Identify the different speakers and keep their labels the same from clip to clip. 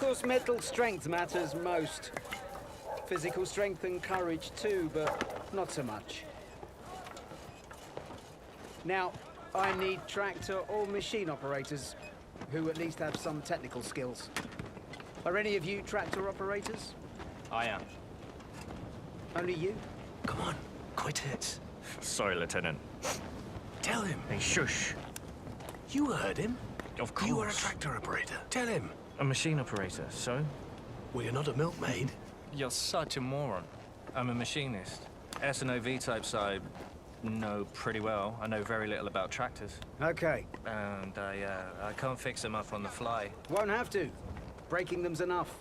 Speaker 1: course, mental strength matters most. Physical strength and courage too, but not so much. Now, I need tractor or machine operators who at least have some technical skills. Are any of you tractor operators?
Speaker 2: I am.
Speaker 1: Only you?
Speaker 3: Come on, quit it.
Speaker 2: Sorry, Lieutenant.
Speaker 3: Tell him.
Speaker 2: Hey, shush.
Speaker 3: You heard him.
Speaker 2: Of course.
Speaker 3: You are a tractor operator. Tell him.
Speaker 2: A machine operator, so?
Speaker 3: Well, you're not a milkmaid.
Speaker 2: You're such a moron. I'm a machinist. S&OV types I know pretty well. I know very little about tractors.
Speaker 1: Okay.
Speaker 2: And I can't fix them up on the fly.
Speaker 1: Won't have to. Breaking them's enough.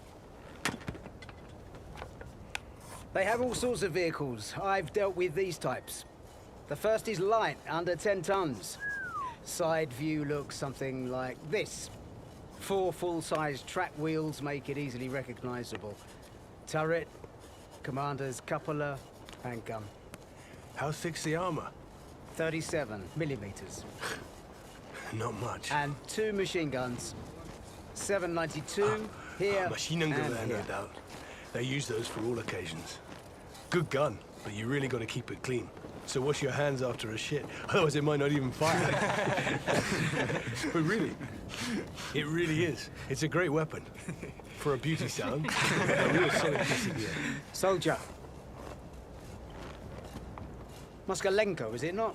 Speaker 1: They have all sorts of vehicles. I've dealt with these types. The first is light, under 10 tons. Side view looks something like this. 4 full-size track wheels make it easily recognizable. Turret, commander's cupola, and gun.
Speaker 3: How thick's the armor?
Speaker 1: 37 millimeters.
Speaker 3: Not much.
Speaker 1: And 2 machine guns. 792 here
Speaker 3: Mosin-Nagant there, no
Speaker 1: here.
Speaker 3: doubt. They use those for all occasions. Good gun, but you really got to keep it clean. So wash your hands after a shit, otherwise it might not even fire. But really, it really is. It's a great weapon. For a beauty salon, a real solid piece of gear.
Speaker 1: Soldier. Mosin-Nagant, is it not?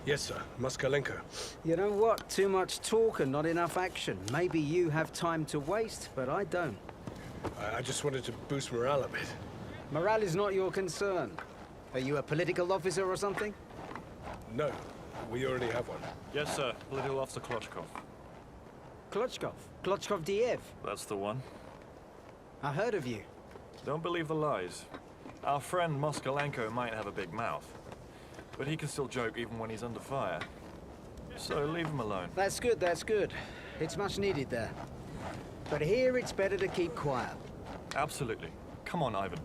Speaker 3: Yes, sir. Mosin-Nagant.
Speaker 1: You know what? Too much talk and not enough action. Maybe you have time to waste, but I don't.
Speaker 3: I just wanted to boost morale a bit.
Speaker 1: Morale is not your concern. Are you a political officer or something?
Speaker 3: No, we already have one.
Speaker 4: Yes, sir. Political Officer Klochkov.
Speaker 1: Klochkov? Klochkov Diev?
Speaker 4: That's the one.
Speaker 1: I heard of you.
Speaker 4: Don't believe the lies. Our friend Mosin-Nagant might have a big mouth, but he can still joke even when he's under fire. So leave him alone.
Speaker 1: That's good, that's good. It's much needed there. But here it's better to keep quiet.
Speaker 4: Absolutely. Come on, Ivan.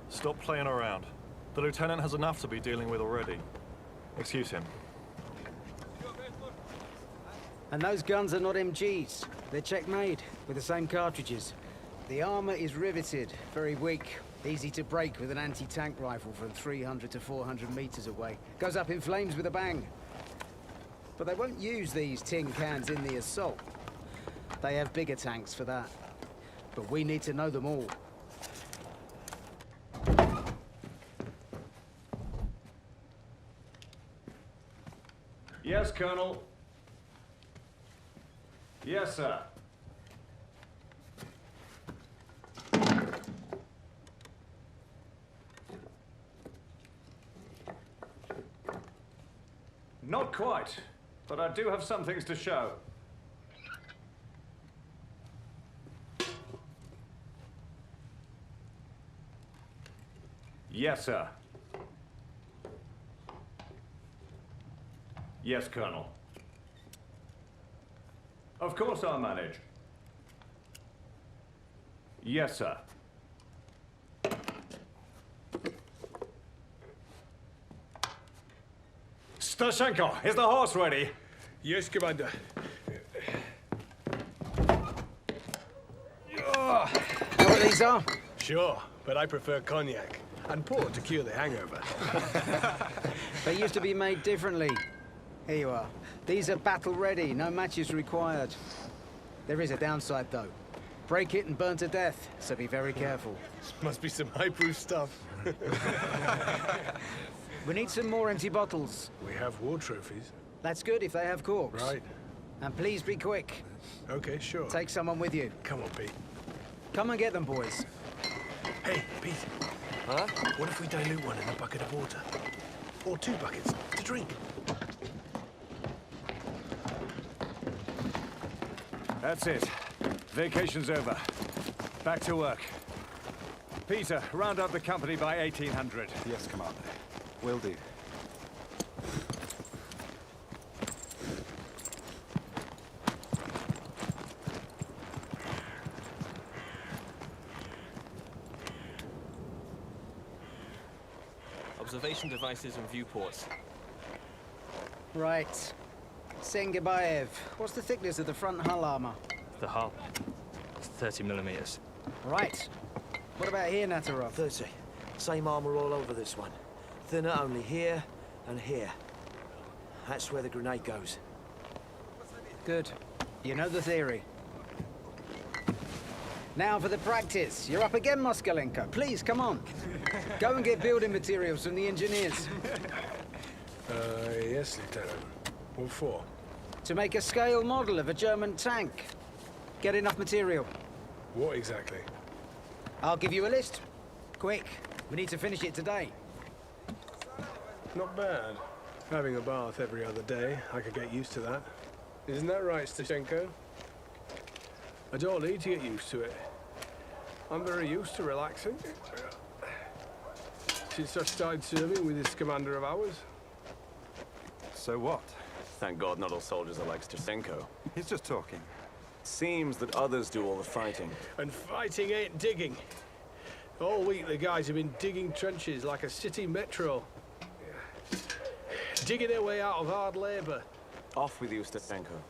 Speaker 4: Stop playing around. The lieutenant has enough to be dealing with already. Excuse him.
Speaker 1: And those guns are not MGs. They're Czech-made, with the same cartridges. The armor is riveted, very weak. Easy to break with an anti-tank rifle from 300 to 400 meters away. Goes up in flames with a bang. But they won't use these tin cans in the assault. They have bigger tanks for that. But we need to know them all.
Speaker 5: Yes, Colonel. Yes, sir. Not quite, but I do have some things to show. Yes, sir. Yes, Colonel. Of course I'll manage. Yes, sir. Stashenko, is the horse ready?
Speaker 3: Yes, Commander.
Speaker 1: Oh, know what these are?
Speaker 3: Sure, but I prefer cognac. And port to cure the hangover.
Speaker 1: They used to be made differently. Here you are. These are battle-ready, no matches required. There is a downside, though. Break it and burn to death, so be very careful.
Speaker 3: Must be some high-proof stuff.
Speaker 1: We need some more empty bottles.
Speaker 3: We have war trophies.
Speaker 1: That's good if they have corks.
Speaker 3: Right.
Speaker 1: And please be quick.
Speaker 3: Okay, sure.
Speaker 1: Take someone with you.
Speaker 3: Come on, Pete.
Speaker 1: Come and get them, boys.
Speaker 3: Hey, Pete.
Speaker 2: Huh?
Speaker 3: What if we dilute one in a bucket of water? Or 2 buckets, to drink?
Speaker 5: That's it. Vacation's over. Back to work. Peter, round up the company by 1800.
Speaker 6: Yes, Commander. Will do.
Speaker 7: Observation devices and viewports.
Speaker 1: Right. Sengebaev, what's the thickness of the front hull armor?
Speaker 7: The hull. It's
Speaker 2: 30mm.
Speaker 1: Right. What about here, Natarov?
Speaker 8: 30. Same armor all over this one. Thinner only here and here. That's where the grenade goes.
Speaker 1: Good. You know the theory. Now for the practice. You're up again, Moskalenko. Please, come on. Go and get building materials from the engineers.
Speaker 3: Yes, Lieutenant. What for?
Speaker 1: To make a scale model of a German tank. Get enough material.
Speaker 3: What exactly?
Speaker 1: I'll give you a list. Quick. We need to finish it today.
Speaker 3: Not bad. Having a bath every other day, I could get used to that. Isn't that right, Stashenko? I don't need to get used to it. I'm very used to relaxing. Since I started serving with this commander of ours.
Speaker 6: So what?
Speaker 9: Thank God not all soldiers are like Stasenko.
Speaker 6: He's just talking.
Speaker 9: Seems that others do all the fighting.
Speaker 3: And fighting ain't digging. All week the guys have been digging trenches like a city metro. Digging their way out of hard labor.
Speaker 9: Off with you, Stasenko.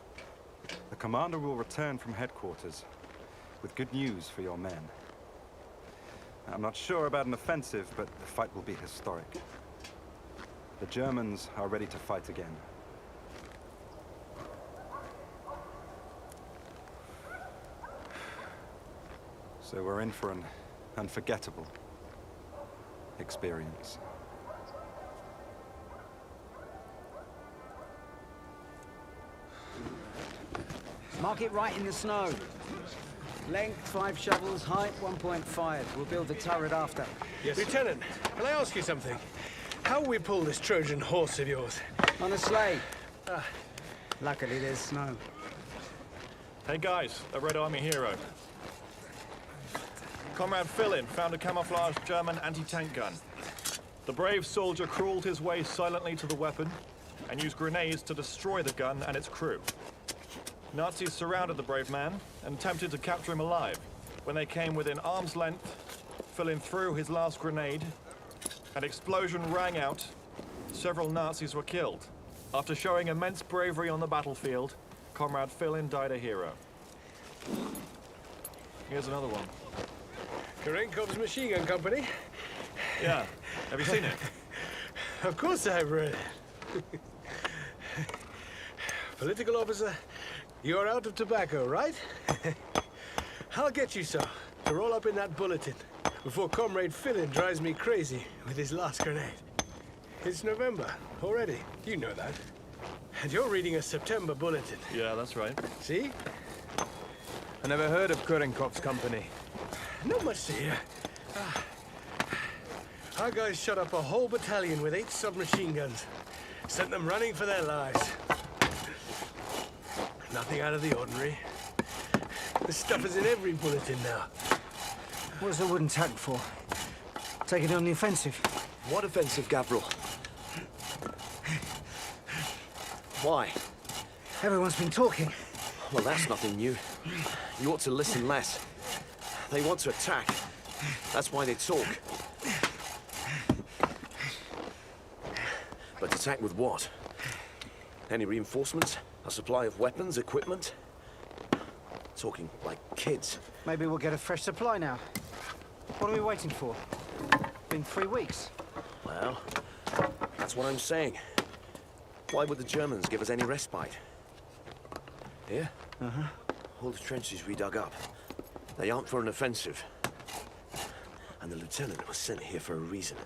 Speaker 6: The commander will return from headquarters with good news for your men. I'm not sure about an offensive, but the fight will be historic. The Germans are ready to fight again. So we're in for an unforgettable experience.
Speaker 1: Mark it right in the snow. Length 5 shovels, height 1.5. We'll build the turret after.
Speaker 3: Yes. Lieutenant, can I ask you something? How will we pull this Trojan horse of yours?
Speaker 1: On a sleigh. Luckily there's snow.
Speaker 4: Hey guys, a Red Army hero. Comrade Filin found a camouflaged German anti-tank gun. The brave soldier crawled his way silently to the weapon and used grenades to destroy the gun and its crew. Nazis surrounded the brave man and attempted to capture him alive. When they came within arm's length, Filin threw his last grenade. An explosion rang out. Several Nazis were killed. After showing immense bravery on the battlefield, Comrade Filin died a hero. Here's another one.
Speaker 3: Karenkov's Machine Gun Company?
Speaker 4: Yeah. Have you seen it?
Speaker 3: Of course I've read it. Political officer, you're out of tobacco, right? I'll get you some to roll up in that bulletin before Comrade Filin drives me crazy with his last grenade. It's November already. You know that. And you're reading a September bulletin.
Speaker 4: Yeah, that's right.
Speaker 3: See?
Speaker 5: I never heard of Kurenkov's company.
Speaker 3: Not much to hear. Our guys shot up a whole battalion with 8 submachine guns. Sent them running for their lives. Nothing out of the ordinary. This stuff is in every bulletin now.
Speaker 1: What's the wooden tank for? Taking on the offensive.
Speaker 8: What offensive, Gavril? Why?
Speaker 1: Everyone's been talking.
Speaker 8: Well, that's nothing new. You ought to listen less. They want to attack. That's why they talk. But attack with what? Any reinforcements? A supply of weapons, equipment? Talking like kids.
Speaker 1: Maybe we'll get a fresh supply now. What are we waiting for? Been 3 weeks.
Speaker 8: Well, that's what I'm saying. Why would the Germans give us any respite? Here? All the trenches we dug up. They aren't for an offensive. And the lieutenant was sent here for a reason.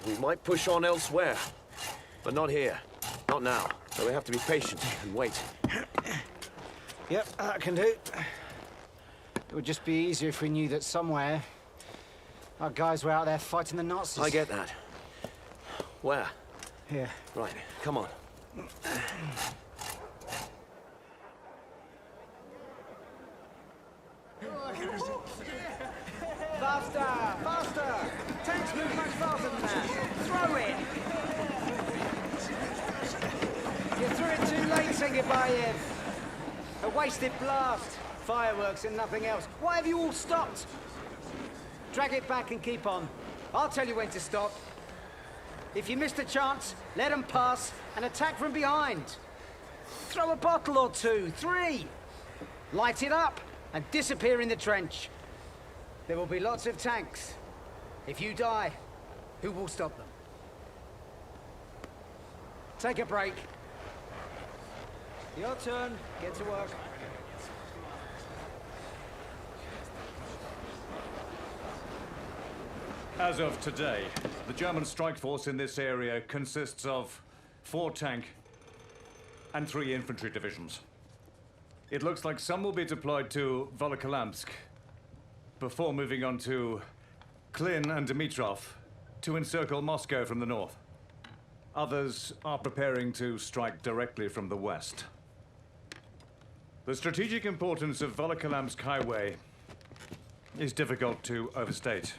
Speaker 8: We might push on elsewhere, but not here. Not now. So we have to be patient and wait.
Speaker 1: Yep, that can do. It would just be easier if we knew that somewhere our guys were out there fighting the Nazis.
Speaker 8: I get that. Where?
Speaker 1: Here.
Speaker 8: Right, come on.
Speaker 1: Faster! Faster! Tanks move much faster than that. Throw it! You threw it too late, Sengebayev. A wasted blast. Fireworks and nothing else. Why have you all stopped? Drag it back and keep on. I'll tell you when to stop. If you missed a chance, let them pass and attack from behind. Throw a bottle or 2, 3. Light it up. and disappear in the trench. There will be lots of tanks. If you die, who will stop them? Take a break. Your turn. Get to work.
Speaker 5: As of today, the German strike force in this area consists of 4 tank and 3 infantry divisions. It looks like some will be deployed to Volokholamsk before moving on to Klin and Dmitrov to encircle Moscow from the north. Others are preparing to strike directly from the west. The strategic importance of Volokholamsk Highway is difficult to overstate.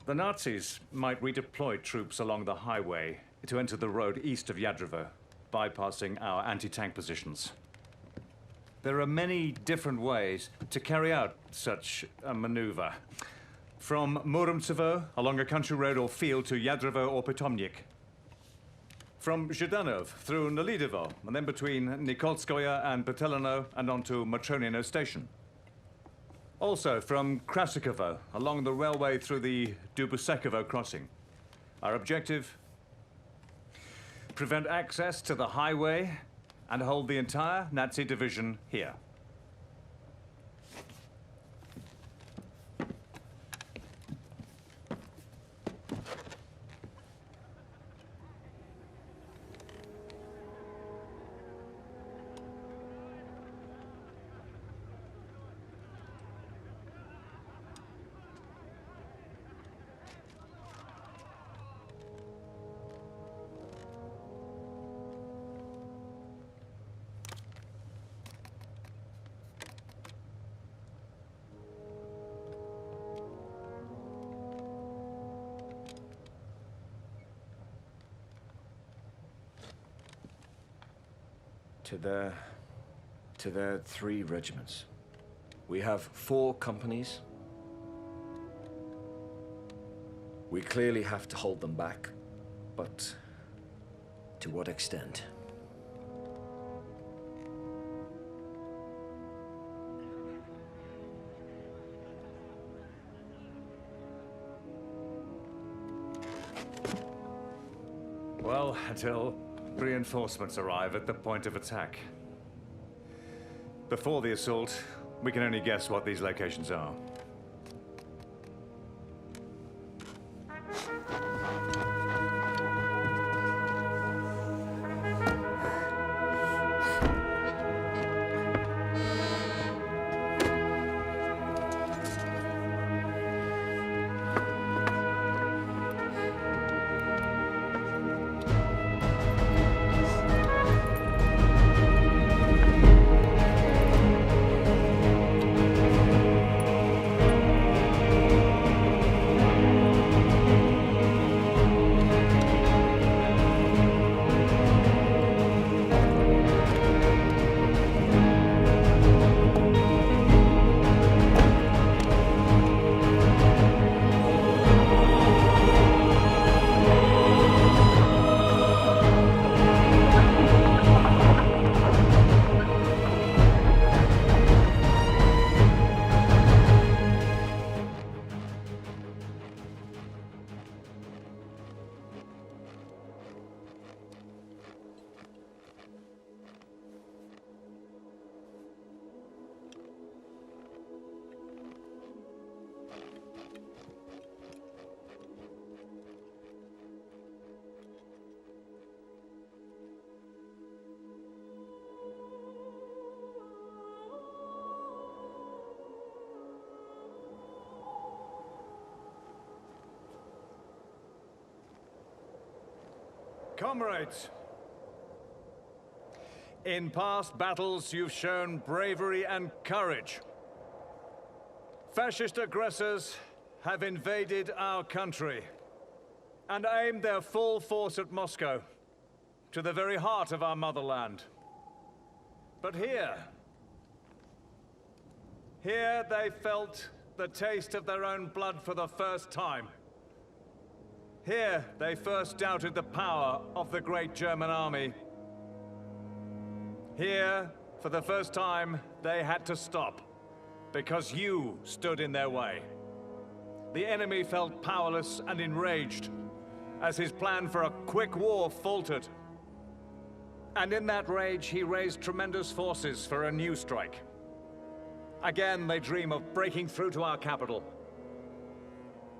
Speaker 5: The Nazis might redeploy troops along the highway to enter the road east of Yadrovo, bypassing our anti-tank positions. There are many different ways to carry out such a maneuver. From Muromtsevo, along a country road or field to Yadrovo or Pitomnik. From Zhdanov through Nelidovo, and then between Nikolskoye and Petelino and onto Matronino station. Also from Krasikovo, along the railway through the Dubusekovo crossing. Our objective? Prevent access to the highway and hold the entire Nazi division here.
Speaker 8: To their 3 regiments. We have 4 companies. We clearly have to hold them back, but to what extent?
Speaker 5: Well, until reinforcements arrive at the point of attack. Before the assault, we can only guess what these locations are. Comrades, in past battles you've shown bravery and courage. Fascist aggressors have invaded our country and aimed their full force at Moscow, to the very heart of our motherland. But here they felt the taste of their own blood for the first time. Here, they first doubted the power of the great German army. Here, For the first time, they had to stop. Because you stood in their way. The enemy felt powerless and enraged as his plan for a quick war faltered. And in that rage, he raised tremendous forces for a new strike. Again, they dream of breaking through to our capital.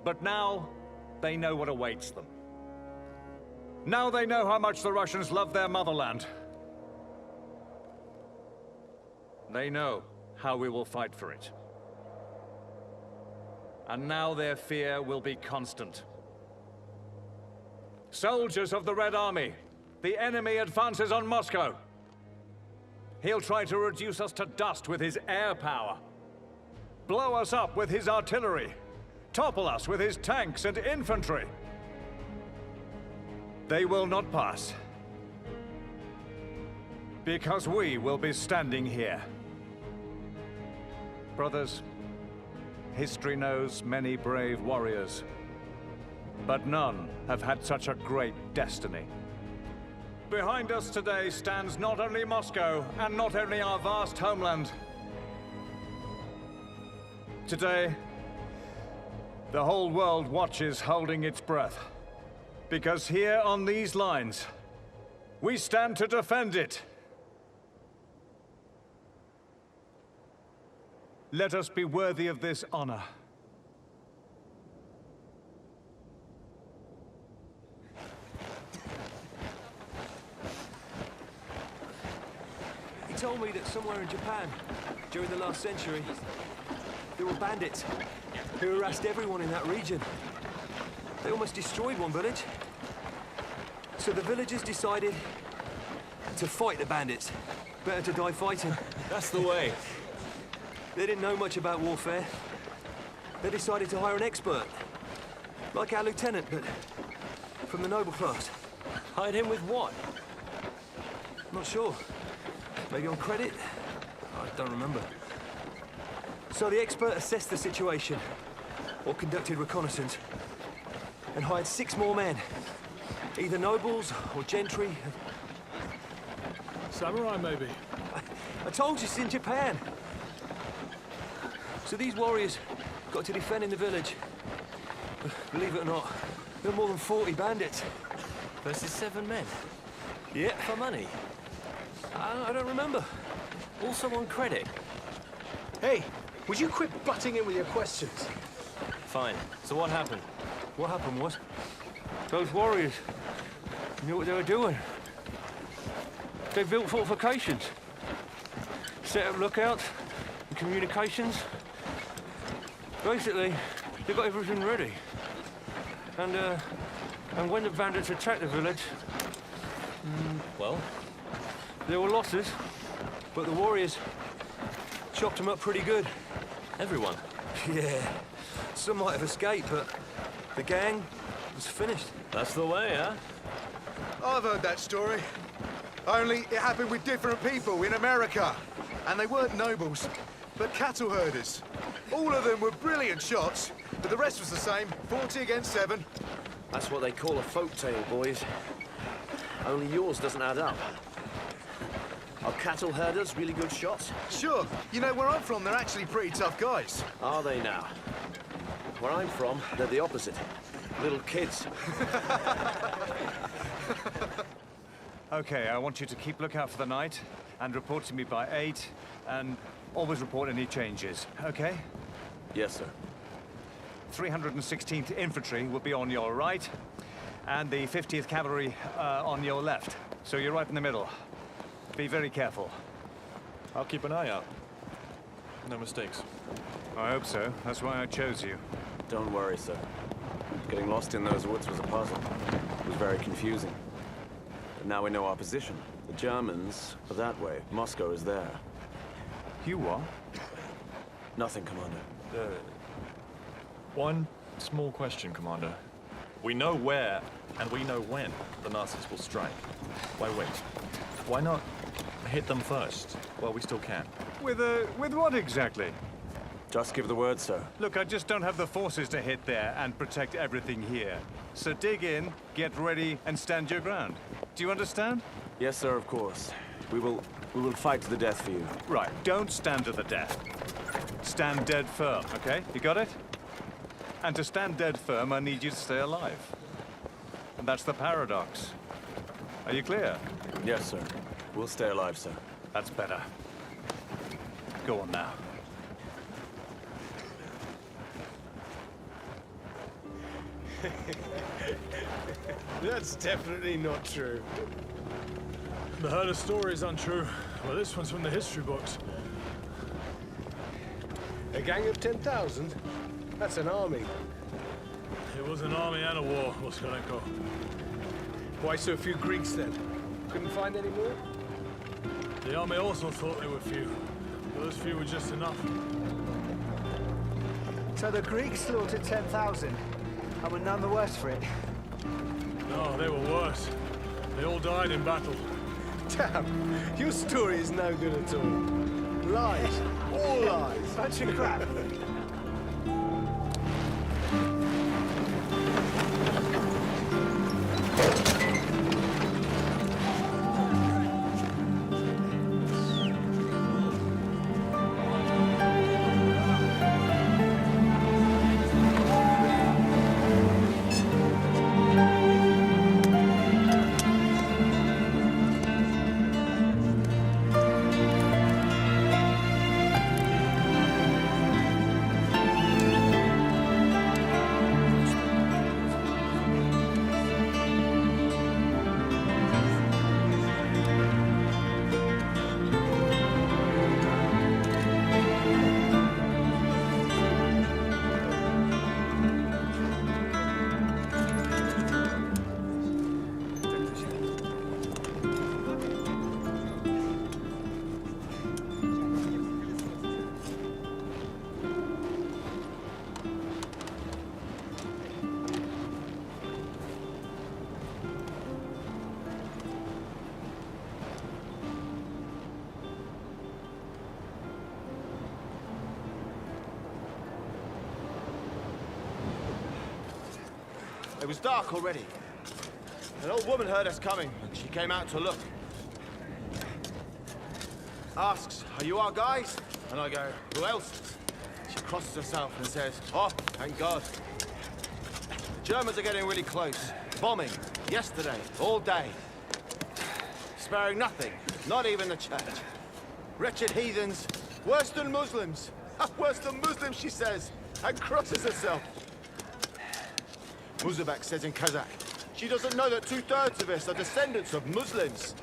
Speaker 5: But now, they know what awaits them. Now they know how much the Russians love their motherland. They know how we will fight for it. And now their fear will be constant. Soldiers of the Red Army, the enemy advances on Moscow. He'll try to reduce us to dust with his air power, blow us up with his artillery, topple us with his tanks and infantry. They will not pass, because we will be standing here. Brothers, history knows many brave warriors, but none have had such a great destiny. Behind us today stands not only Moscow, and not only our vast homeland. Today, the whole world watches holding its breath. Because here on these lines, we stand to defend it. Let us be worthy of this honor.
Speaker 7: He told me that somewhere in Japan, during the last century, there were bandits who harassed everyone in that region. They almost destroyed one village. So the villagers decided to fight the bandits. Better to die fighting. That's the way. They didn't know much about warfare. They decided to hire an expert. Like our lieutenant, but from the noble class. Hired him with what? Not sure. Maybe on credit? I don't remember. So the expert assessed the situation, or conducted reconnaissance, and hired 6 more men. Either nobles or gentry.
Speaker 3: Samurai, maybe?
Speaker 7: I told you it's in Japan. So these warriors got to defend in the village. Believe it or not, there were more than 40 bandits.
Speaker 10: Versus 7 men?
Speaker 7: Yeah.
Speaker 10: For money?
Speaker 7: I don't remember.
Speaker 10: Also on credit?
Speaker 3: Hey, would you quit butting in with your questions?
Speaker 10: Fine. So what happened?
Speaker 7: What happened was, those warriors knew what they were doing. They built fortifications, set up lookouts and communications. Basically, they got everything ready. And when the bandits attacked the village,
Speaker 10: Well?
Speaker 7: there were losses, but the warriors chopped them up pretty good.
Speaker 10: Everyone?
Speaker 7: Yeah, some might have escaped, but the gang was finished.
Speaker 10: That's the way, huh?
Speaker 11: I've heard that story. Only it happened with different people in America. And they weren't nobles, but cattle herders. All of them were brilliant shots, but the rest was the same, 40 against 7.
Speaker 8: That's what they call a folk tale, boys. Only yours doesn't add up. Are cattle herders really good shots?
Speaker 11: Sure, you know, where I'm from, they're actually pretty tough guys.
Speaker 8: Are they now? Where I'm from, they're the opposite. Little kids.
Speaker 5: Okay, I want you to keep lookout for the night, and report to me by 8, and always report any changes, okay?
Speaker 8: Yes, sir.
Speaker 5: 316th Infantry will be on your right, and the 50th Cavalry on your left. So you're right in the middle. Be very careful.
Speaker 4: I'll keep an eye out. No mistakes.
Speaker 5: I hope so. That's why I chose you.
Speaker 9: Don't worry, sir. Getting lost in those woods was a puzzle. It was very confusing. But now we know our position. The Germans are that way. Moscow is there.
Speaker 5: You what?
Speaker 9: Nothing, Commander.
Speaker 4: One small question, Commander. We know where, and we know when, the Nazis will strike. Why wait? Why not hit them first, while we still can?
Speaker 5: With what exactly?
Speaker 9: Just give the word, sir.
Speaker 5: Look, I just don't have the forces to hit there and protect everything here. So dig in, get ready, and stand your ground. Do you understand?
Speaker 9: Yes, sir, of course. We will We will fight to the death for you.
Speaker 5: Right, don't stand to the death. Stand dead firm, okay? You got it? And to stand dead firm, I need you to stay alive. And that's the paradox. Are you clear?
Speaker 9: Yes, sir. We'll stay alive, sir.
Speaker 5: That's better. Go on now.
Speaker 3: That's definitely not true.
Speaker 12: The Herder story is untrue. Well, this one's from the history books.
Speaker 3: A gang of 10,000? That's an army.
Speaker 12: It was an army and a war, Mosin-Nagant.
Speaker 3: Why so few Greeks then? Couldn't find any more?
Speaker 12: The army also thought they were few, but those few were just enough.
Speaker 1: So the Greeks slaughtered 10,000, and were none the worse for it.
Speaker 12: No, they were worse. They all died in battle.
Speaker 3: Damn, your story is no good at all. Lies. All lies.
Speaker 1: Bunch of crap.
Speaker 11: It was dark already. An old woman heard us coming, and she came out to look. Asks, "Are you our guys?" And I go, "Who else?" She crosses herself and says, "Oh, thank God." The Germans are getting really close. Bombing, yesterday, all day. Sparing nothing, not even the church. Wretched heathens, worse than Muslims. Worse than Muslims, she says, and crosses herself. Muzabek says in Kazakh, she doesn't know that 2/3 of us are descendants of Muslims.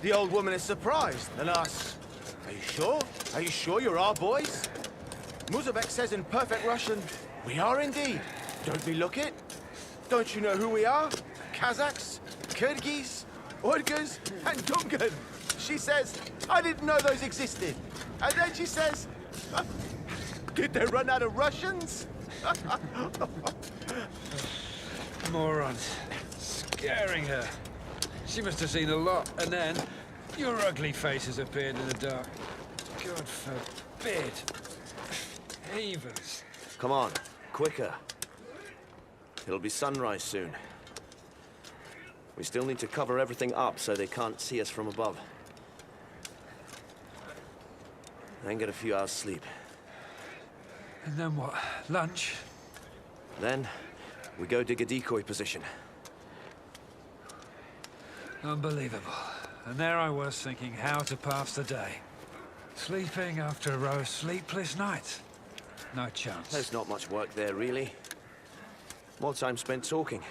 Speaker 11: The old woman is surprised and asks, "Are you sure? Are you sure you're our boys?" Muzabek says in perfect Russian, "We are indeed. Don't we look it? Don't you know who we are? Kazakhs, Kyrgyz, Uyghurs, and Dungan." She says, "I didn't know those existed." And then she says, "Did they run out of Russians?"
Speaker 13: Morons. Scaring her. She must have seen a lot, and then your ugly faces appeared in the dark. God forbid. Heavers.
Speaker 8: Come on, quicker. It'll be sunrise soon. We still need to cover everything up so they can't see us from above. Then get a few hours sleep.
Speaker 13: And then what? Lunch?
Speaker 8: Then, we go dig a decoy position.
Speaker 13: Unbelievable. And there I was thinking how to pass the day. Sleeping after a row of sleepless nights. No chance.
Speaker 8: There's not much work there, really. More time spent talking.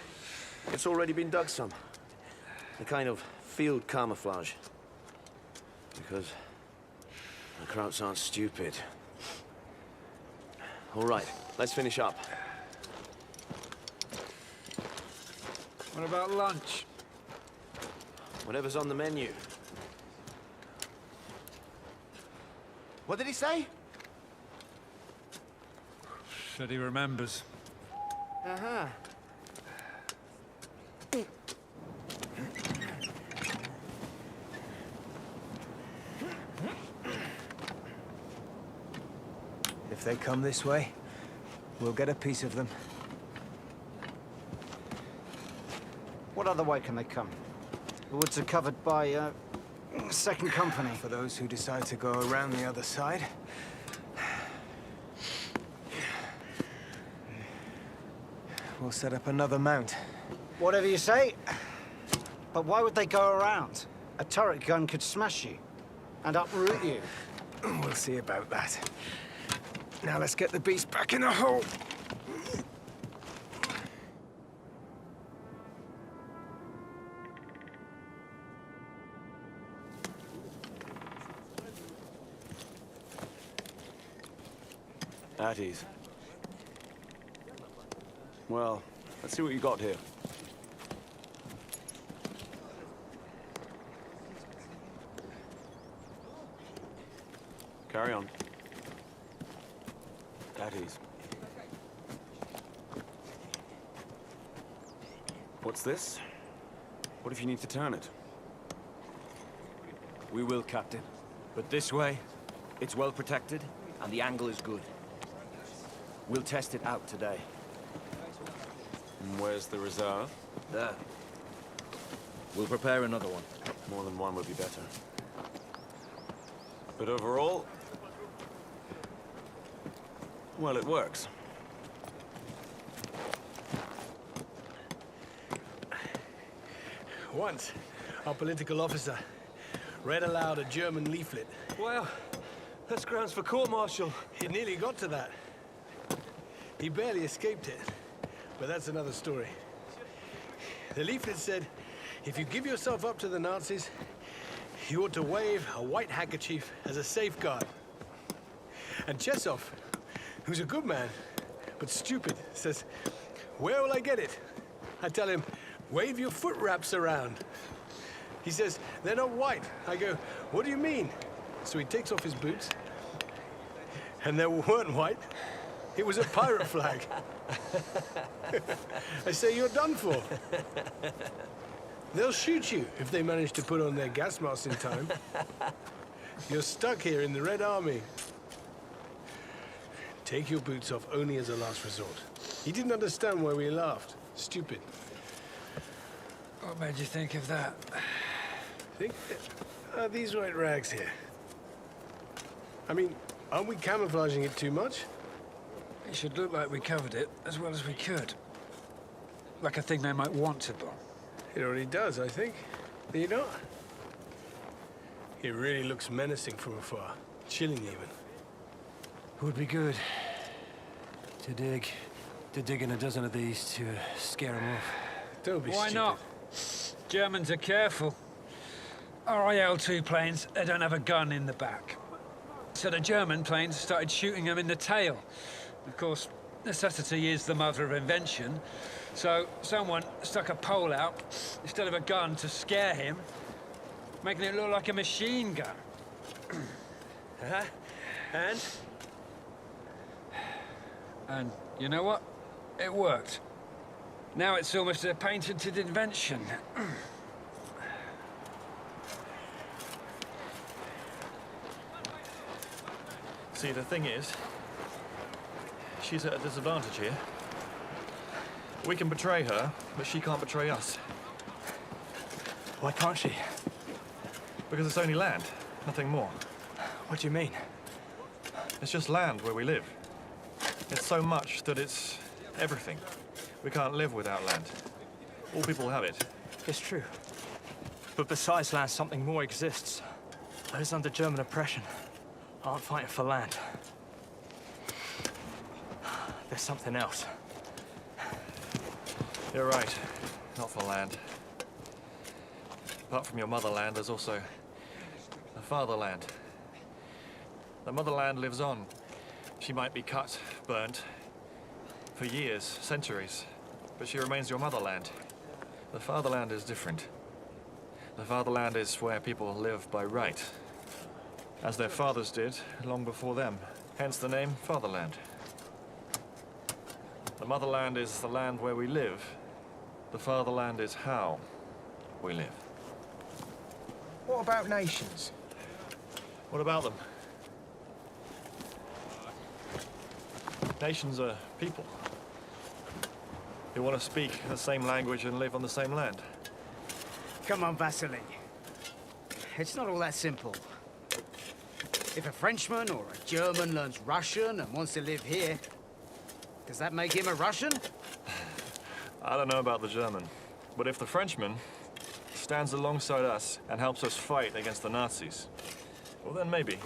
Speaker 8: It's already been dug some. A kind of field camouflage. Because the Krauts aren't stupid. All right, let's finish up.
Speaker 13: What about lunch?
Speaker 8: Whatever's on the menu.
Speaker 11: What did he say?
Speaker 13: Said he remembers.
Speaker 11: Uh-huh.
Speaker 1: If they come this way, we'll get a piece of them. What other way can they come? The woods are covered by, Second company. For those who decide to go around the other side. We'll set up another mount.
Speaker 14: Whatever you say. But why would they go around? A turret gun could smash you and uproot you.
Speaker 1: We'll see about that. Now let's get the beast back in the hole.
Speaker 9: At ease. Well, let's see what you got here. Carry on. At ease. What's this? What if you need to turn it?
Speaker 15: We will, Captain. But this way, it's well protected, and the angle is good. We'll test it out today.
Speaker 9: And where's the reserve?
Speaker 15: There. We'll prepare another one.
Speaker 9: More than one would be better. But overall, well, it works.
Speaker 3: Once, our political officer read aloud a German leaflet.
Speaker 7: Wow, that's grounds for court-martial.
Speaker 3: He nearly got to that. He barely escaped it, but that's another story. The leaflet said, if you give yourself up to the Nazis, you ought to wave a white handkerchief as a safeguard. And Chesov, who's a good man, but stupid, says, where will I get it? I tell him, wave your foot wraps around. He says, they're not white. I go, what do you mean? So he takes off his boots, and they weren't white. It was a pirate flag. I say, you're done for. They'll shoot you if they manage to put on their gas masks in time. You're stuck here in the Red Army. Take your boots off only as a last resort. He didn't understand why we laughed. Stupid.
Speaker 13: What made you think of that?
Speaker 3: Think, are these white rags here? I mean, aren't we camouflaging it too much?
Speaker 13: It should look like we covered it as well as we could. Like a thing they might want to bomb.
Speaker 3: It already does, I think. Do you not? It really looks menacing from afar. Chilling, even.
Speaker 16: Would be good to dig in a dozen of these to scare them off.
Speaker 3: Don't be
Speaker 13: Why
Speaker 3: stupid.
Speaker 13: not? Germans are careful. Our IL-2 planes, they don't have a gun in the back. So the German planes started shooting them in the tail. Of course, necessity is the mother of invention. So someone stuck a pole out instead of a gun to scare him, making it look like a machine gun.
Speaker 7: And?
Speaker 13: And you know what? It worked. Now it's almost a patented invention.
Speaker 4: See, the thing is, she's at a disadvantage here. We can betray her, but she can't betray us.
Speaker 16: Why can't she?
Speaker 4: Because it's only land, nothing more.
Speaker 16: What do you mean?
Speaker 4: It's just land where we live. It's so much that it's everything. We can't live without land. All people have it.
Speaker 16: It's true. But besides land, something more exists. Those under German oppression aren't fighting for land. There's something else.
Speaker 4: You're right. Not for land. Apart from your motherland, there's also the fatherland. The motherland lives on. She might be cut, burnt, for years, centuries, but she remains your motherland. The fatherland is different. The fatherland is where people live by right, as their fathers did long before them, hence the name fatherland. The motherland is the land where we live. The fatherland is how we live.
Speaker 1: What about nations?
Speaker 4: What about them? Nations are people who want to speak the same language and live on the same land.
Speaker 1: Come on, Vasily. it's not all that simple. If a Frenchman or a German learns Russian and wants to live here, does that make him a Russian?
Speaker 4: I don't know about the German, but if the Frenchman stands alongside us and helps us fight against the Nazis, well then maybe.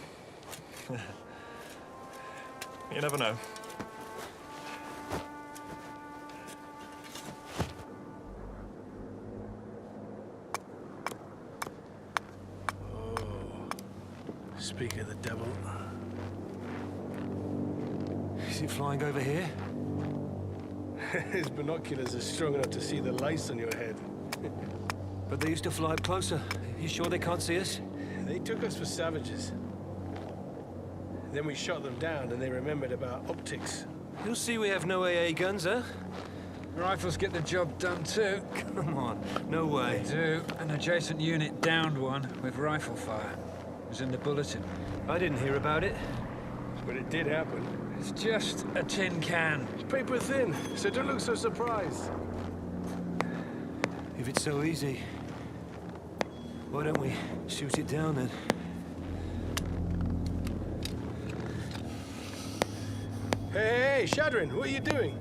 Speaker 4: You never know.
Speaker 3: Speak of the devil.
Speaker 7: Is it flying over here?
Speaker 3: His binoculars are strong enough to see the lice on your head.
Speaker 7: But they used to fly up closer. You sure they can't see us?
Speaker 3: They took us for savages. Then we shot them down and they remembered about optics.
Speaker 7: You'll see we have no AA guns, huh?
Speaker 13: Rifles get the job done too.
Speaker 7: Come on, no way.
Speaker 13: They do. An adjacent unit downed one with rifle fire. It was in the bulletin.
Speaker 7: I didn't hear about it.
Speaker 3: But it did happen.
Speaker 13: It's just a tin can.
Speaker 3: It's paper thin, so don't look so surprised.
Speaker 7: If it's so easy, why don't we shoot it down then?
Speaker 3: Hey, Shadrin, what are you doing?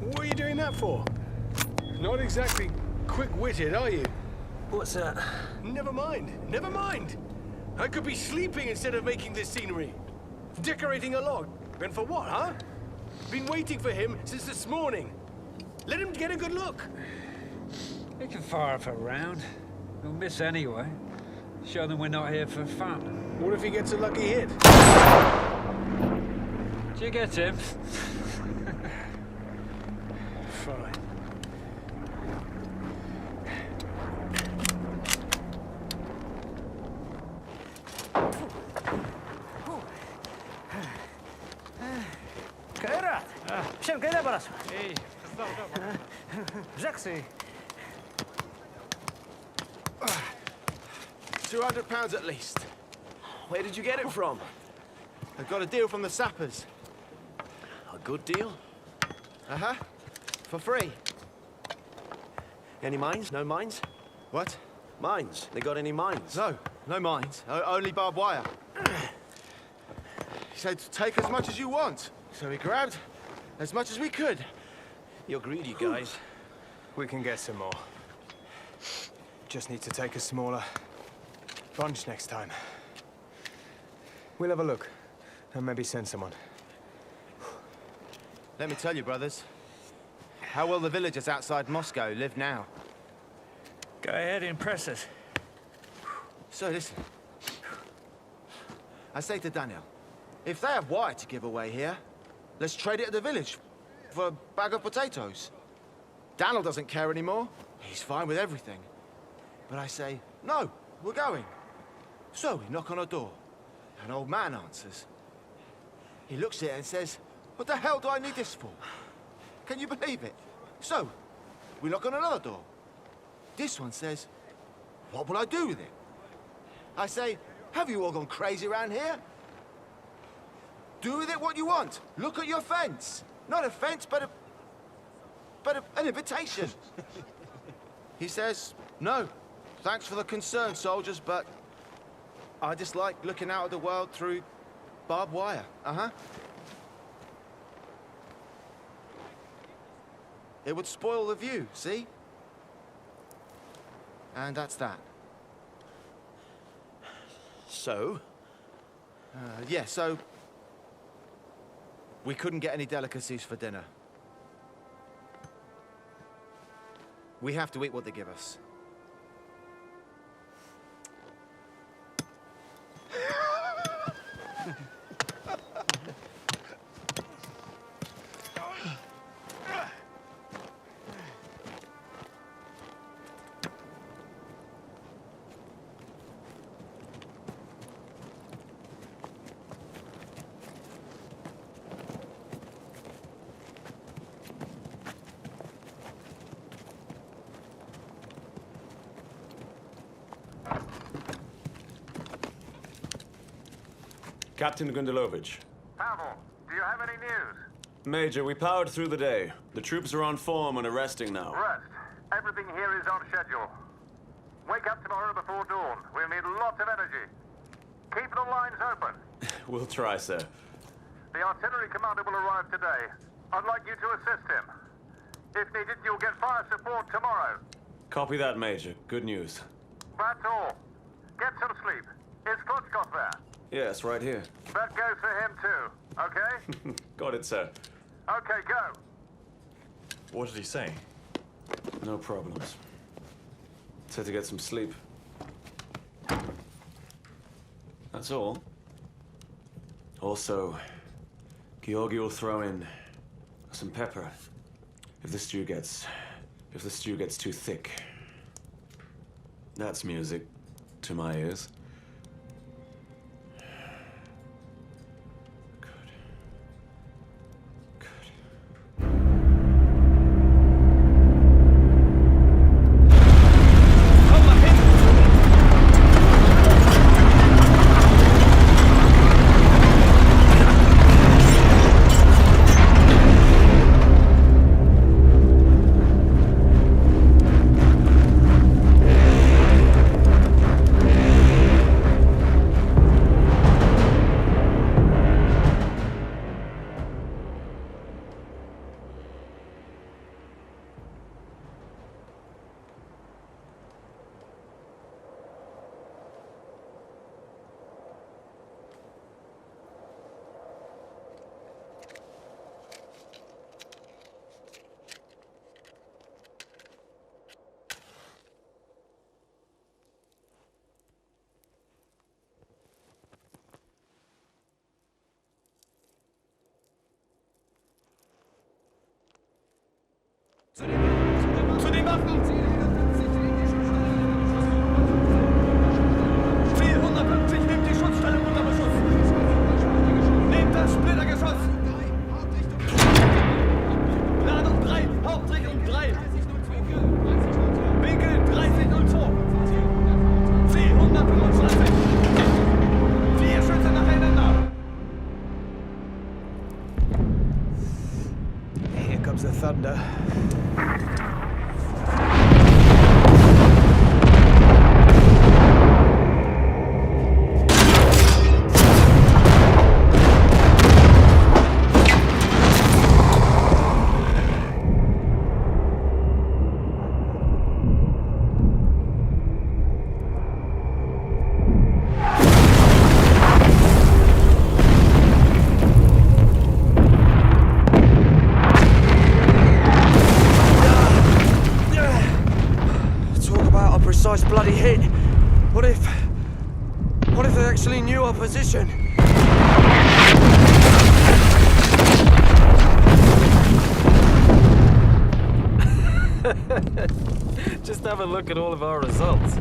Speaker 3: What are you doing that for? Not exactly quick-witted, are you?
Speaker 7: What's that?
Speaker 3: Never mind, never mind. I could be sleeping instead of making this scenery. Decorating a log. And for what, huh? Been waiting for him since this morning. Let him get a good look.
Speaker 13: You can fire off a round. We'll miss anyway. Show them we're not here for fun.
Speaker 3: What if he gets a lucky hit?
Speaker 13: Did you get him?
Speaker 3: Fine.
Speaker 1: Kairat! Všem kajda baras?
Speaker 16: Hey,
Speaker 1: Jaxi.
Speaker 11: £200 at least.
Speaker 8: Where did you get it from?
Speaker 11: I got a deal from the sappers.
Speaker 8: A good deal?
Speaker 11: Uh-huh. For free.
Speaker 8: Any mines? No mines?
Speaker 11: What?
Speaker 8: Mines. They got any mines?
Speaker 11: No, no mines. Only barbed wire. He said, take as much as you want. So we grabbed as much as we could.
Speaker 8: You're greedy, guys.
Speaker 16: We can get some more. Just need to take a smaller bunch next time. We'll have a look, and maybe send someone.
Speaker 11: Let me tell you, brothers, how well the villagers outside Moscow live now.
Speaker 13: Go ahead, impress us.
Speaker 11: So listen. I say to Daniel, if they have wire to give away here, let's trade it at the village for a bag of potatoes. Daniel doesn't care anymore. He's fine with everything. But I say, no, we're going. So we knock on a door. An old man answers. He looks at it and says, what the hell do I need this for? Can you believe it? So, we knock on another door. This one says, what will I do with it? I say, have you all gone crazy around here? Do with it what you want. Look at your fence. Not a fence, but an invitation. He says, no, thanks for the concern, soldiers, but I just like looking out at the world through barbed wire. Uh-huh. It would spoil the view, see? And that's that.
Speaker 8: So?
Speaker 11: Yeah, so we couldn't get any delicacies for dinner. We have to eat what they give us.
Speaker 17: Captain Gundelovich.
Speaker 18: Pavel, do you have any news?
Speaker 17: Major, we powered through the day. The troops are on form and are resting now.
Speaker 18: Rest. Everything here is on schedule. Wake up tomorrow before dawn. We'll need the lines open.
Speaker 17: We'll try, sir.
Speaker 18: The artillery commander will arrive today. I'd like you to assist him. If needed, you'll get fire support tomorrow.
Speaker 17: Copy that, Major. Good news.
Speaker 18: That's all. Get some sleep. Is Klutskov there?
Speaker 17: Yes, right here.
Speaker 18: That goes for him too, okay?
Speaker 17: Got it, sir.
Speaker 18: Okay, go.
Speaker 4: What did he say?
Speaker 17: No problems. Said to get some sleep. That's all. Also, Georgi will throw in some pepper if the stew gets too thick. That's music to my ears.
Speaker 19: Zu den Waffen! 450 nimmt die Schutzstellung unter Beschuss! Nehmt das Splittergeschoss! Ladung 3, Hauptrichtung 3! Winkel 3002! 425! 4 Schützen nacheinander!
Speaker 16: Here comes the thunder.
Speaker 15: Bloody hit. What if they actually knew our position?
Speaker 10: Just have a look at all of our results.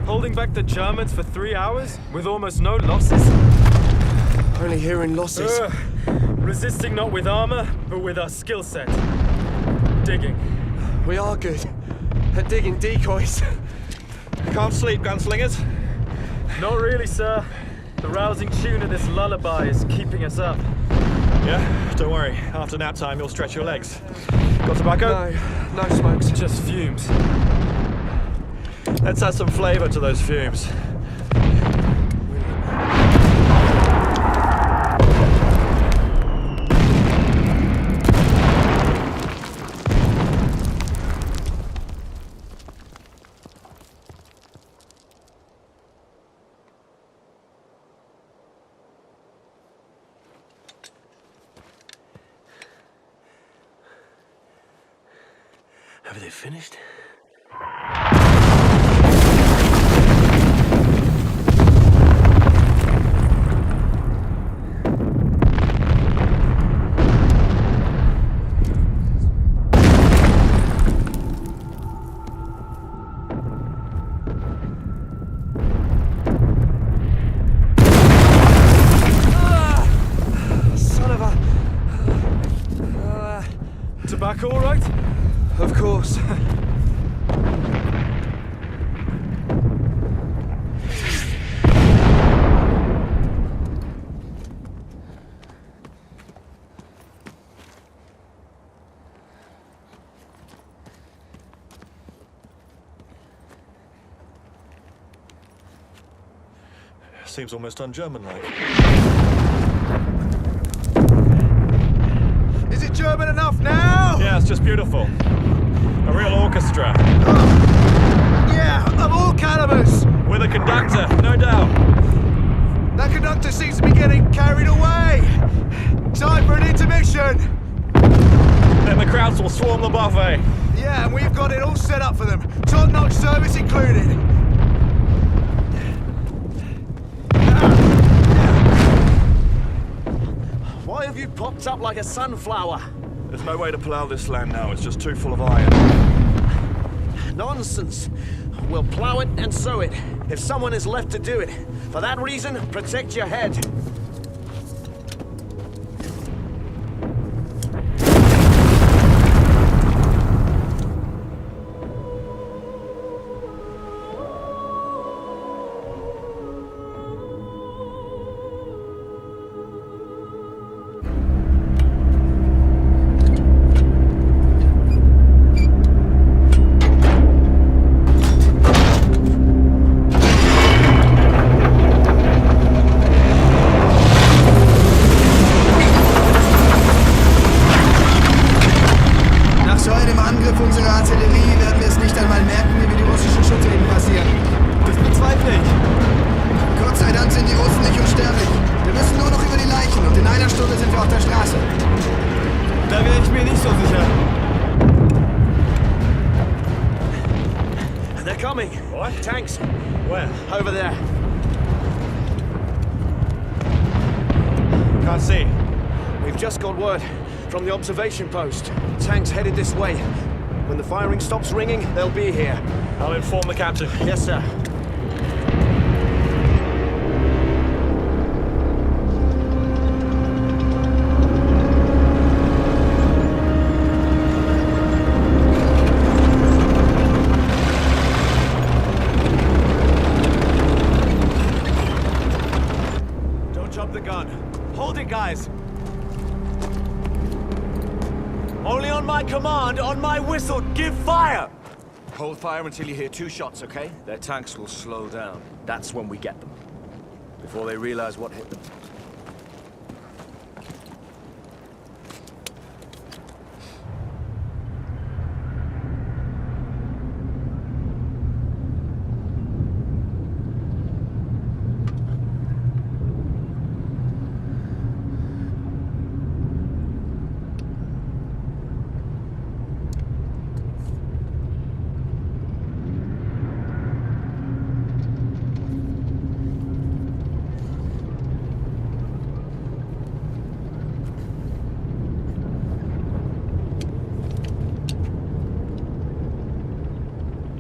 Speaker 10: Holding back the Germans for 3 hours with almost no losses.
Speaker 15: Only hearing losses.
Speaker 10: Resisting not with armor, but with our skill set. Digging.
Speaker 15: We are good at digging decoys.
Speaker 4: Can't sleep, gunslingers?
Speaker 10: Not really, sir. The rousing tune of this lullaby is keeping us up.
Speaker 4: Yeah? Don't worry. After nap time, you'll stretch your legs. Got tobacco?
Speaker 15: No smokes.
Speaker 10: Just fumes.
Speaker 4: Let's add some flavor to those fumes.
Speaker 3: Have they finished?
Speaker 15: Son of a...
Speaker 10: Tobacco all right?
Speaker 15: Of course.
Speaker 4: Seems almost un-German-like.
Speaker 11: Is it German enough now?
Speaker 4: Yeah, it's just beautiful. A real orchestra.
Speaker 11: Yeah, of all calibers.
Speaker 4: With a conductor, no doubt.
Speaker 11: That conductor seems to be getting carried away. Time for an intermission.
Speaker 4: Then the crowds will swarm the buffet.
Speaker 11: Yeah, and we've got it all set up for them. Top-notch service included.
Speaker 8: Why have you popped up like a sunflower?
Speaker 4: There's no way to plough this land now. It's just too full of iron.
Speaker 8: Nonsense. We'll plough it and sow it, if someone is left to do it. For that reason, protect your head. From the observation post. Tanks headed this way. When the firing stops ringing, they'll be here.
Speaker 4: I'll inform the captain.
Speaker 8: Yes, sir.
Speaker 15: Don't jump the gun. Hold it, guys. Only on my command, on my whistle, give fire!
Speaker 8: Hold fire until you hear 2 shots, okay? Their tanks will slow down. That's when we get them. Before they realize what hit them.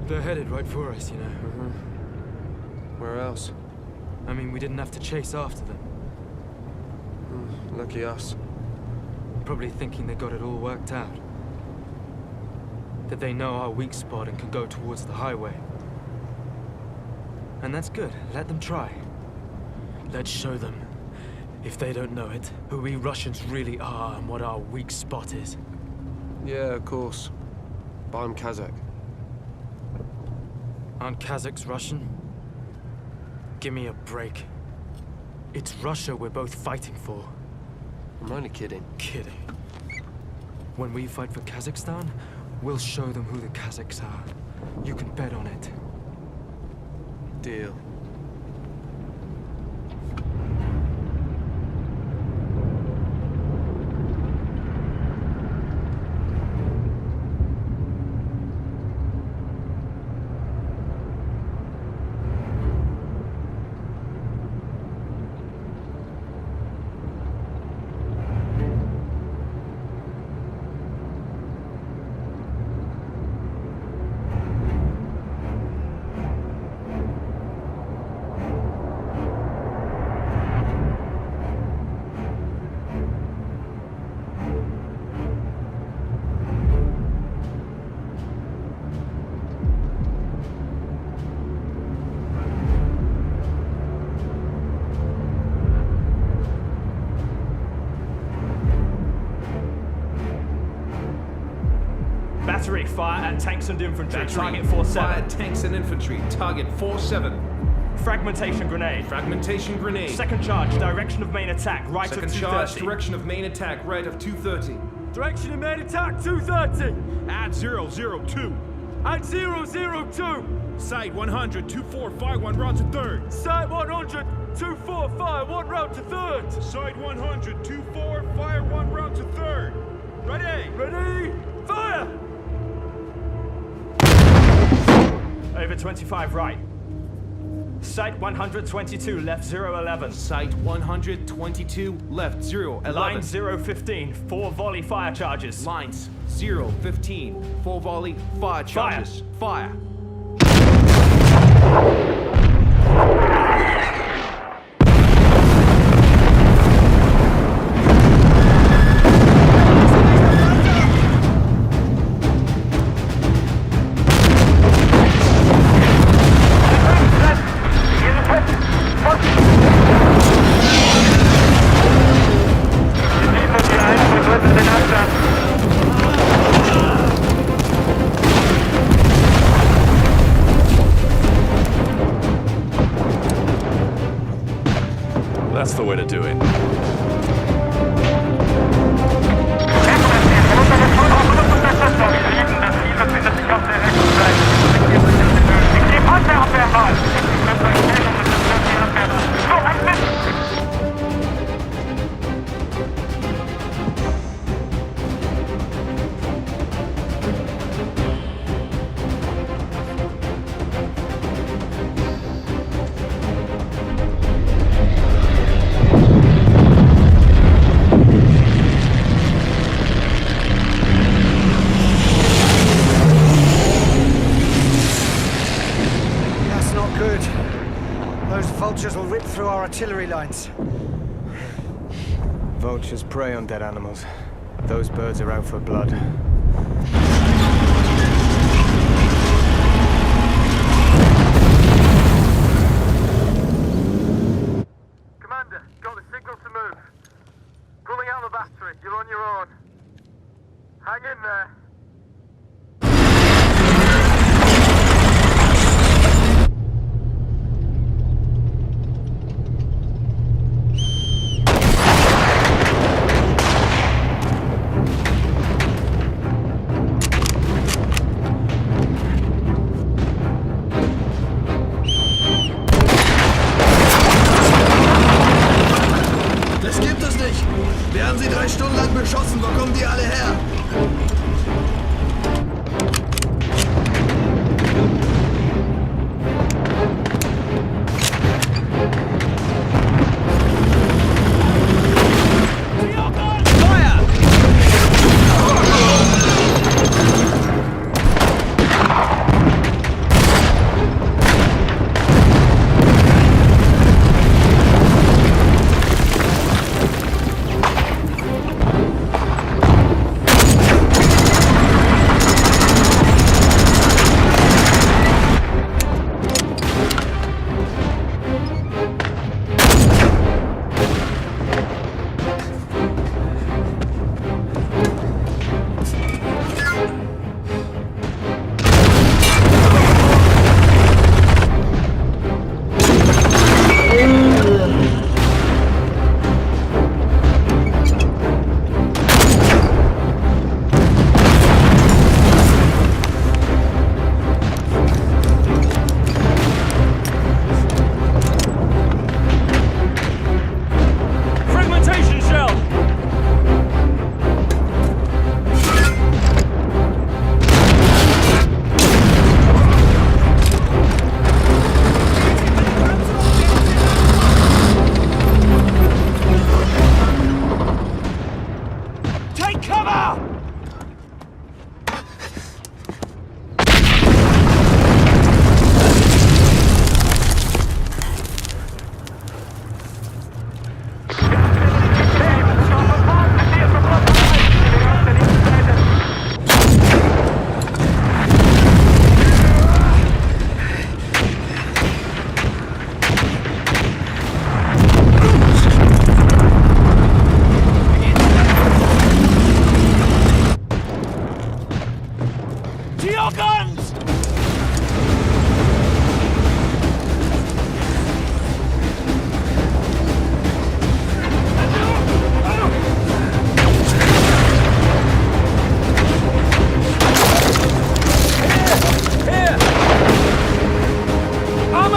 Speaker 10: They're headed right for us, you know.
Speaker 16: Where else?
Speaker 10: I mean, we didn't have to chase after them.
Speaker 16: Lucky us.
Speaker 10: Probably thinking they got it all worked out. That they know our weak spot and can go towards the highway. And that's good. Let them try. Let's show them, if they don't know it, who we Russians really are and what our weak spot is.
Speaker 16: Yeah, of course. But I'm Kazakh.
Speaker 10: Aren't Kazakhs Russian? Give me a break. It's Russia we're both fighting for.
Speaker 16: I'm only kidding.
Speaker 10: Kidding. When we fight for Kazakhstan, we'll show them who the Kazakhs are. You can bet on it.
Speaker 16: Deal.
Speaker 20: Battery, fire at tanks and infantry.
Speaker 21: Battery,
Speaker 20: Target 4-7.
Speaker 21: fire at tanks and infantry. Target 4-7.
Speaker 20: Fragmentation grenade.
Speaker 21: Fragmentation grenade.
Speaker 20: Second charge, direction of main attack, right
Speaker 21: Second
Speaker 20: of 230.
Speaker 21: charge, direction of main attack, right of 230.
Speaker 19: Direction of main attack, 230.
Speaker 12: Add 002.
Speaker 19: Add 002.
Speaker 12: Site 100, 2451, route to third.
Speaker 19: Site 100, 2451, route to third.
Speaker 12: Site 100, 2451, route to third. Ready?
Speaker 19: Ready? Fire!
Speaker 20: Over 25 right. Site 122, left 011.
Speaker 21: Site 122, left 011.
Speaker 20: Line 015, 4 volley fire charges.
Speaker 21: Lines 015, 4 volley fire charges. Fire.
Speaker 4: That's the way to do it.
Speaker 14: Vultures will rip through our artillery lines.
Speaker 16: Vultures prey on dead animals. Those birds are out for blood.
Speaker 18: Commander, got the signal to move. Pulling out the battery. You're on your own. Hang in there.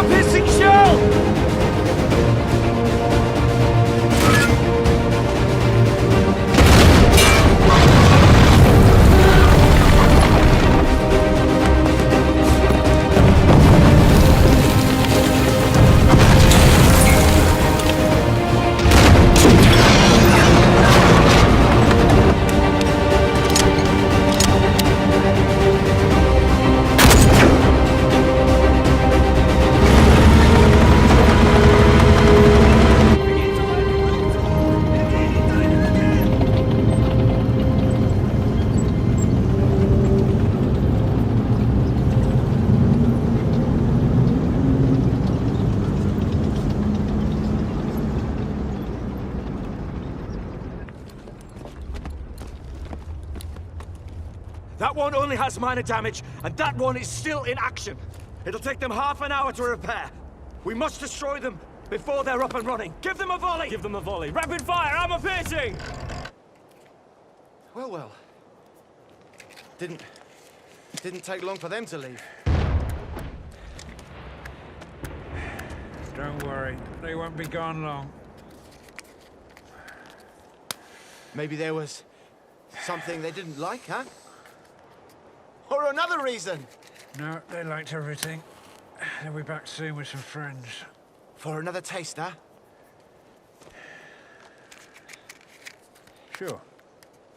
Speaker 19: Piercing shell!
Speaker 15: That one only has minor damage, and that one is still in action. It'll take them half an hour to repair. We must destroy them before they're up and running. Give them a volley!
Speaker 20: Give them a volley. Rapid fire, armor piercing!
Speaker 11: Well, well. Didn't take long for them to leave.
Speaker 13: Don't worry, they won't be gone long.
Speaker 11: Maybe there was something they didn't like, huh? Or another reason?
Speaker 13: No, they liked everything. They'll be back soon with some friends.
Speaker 11: For another taste, huh?
Speaker 13: Sure.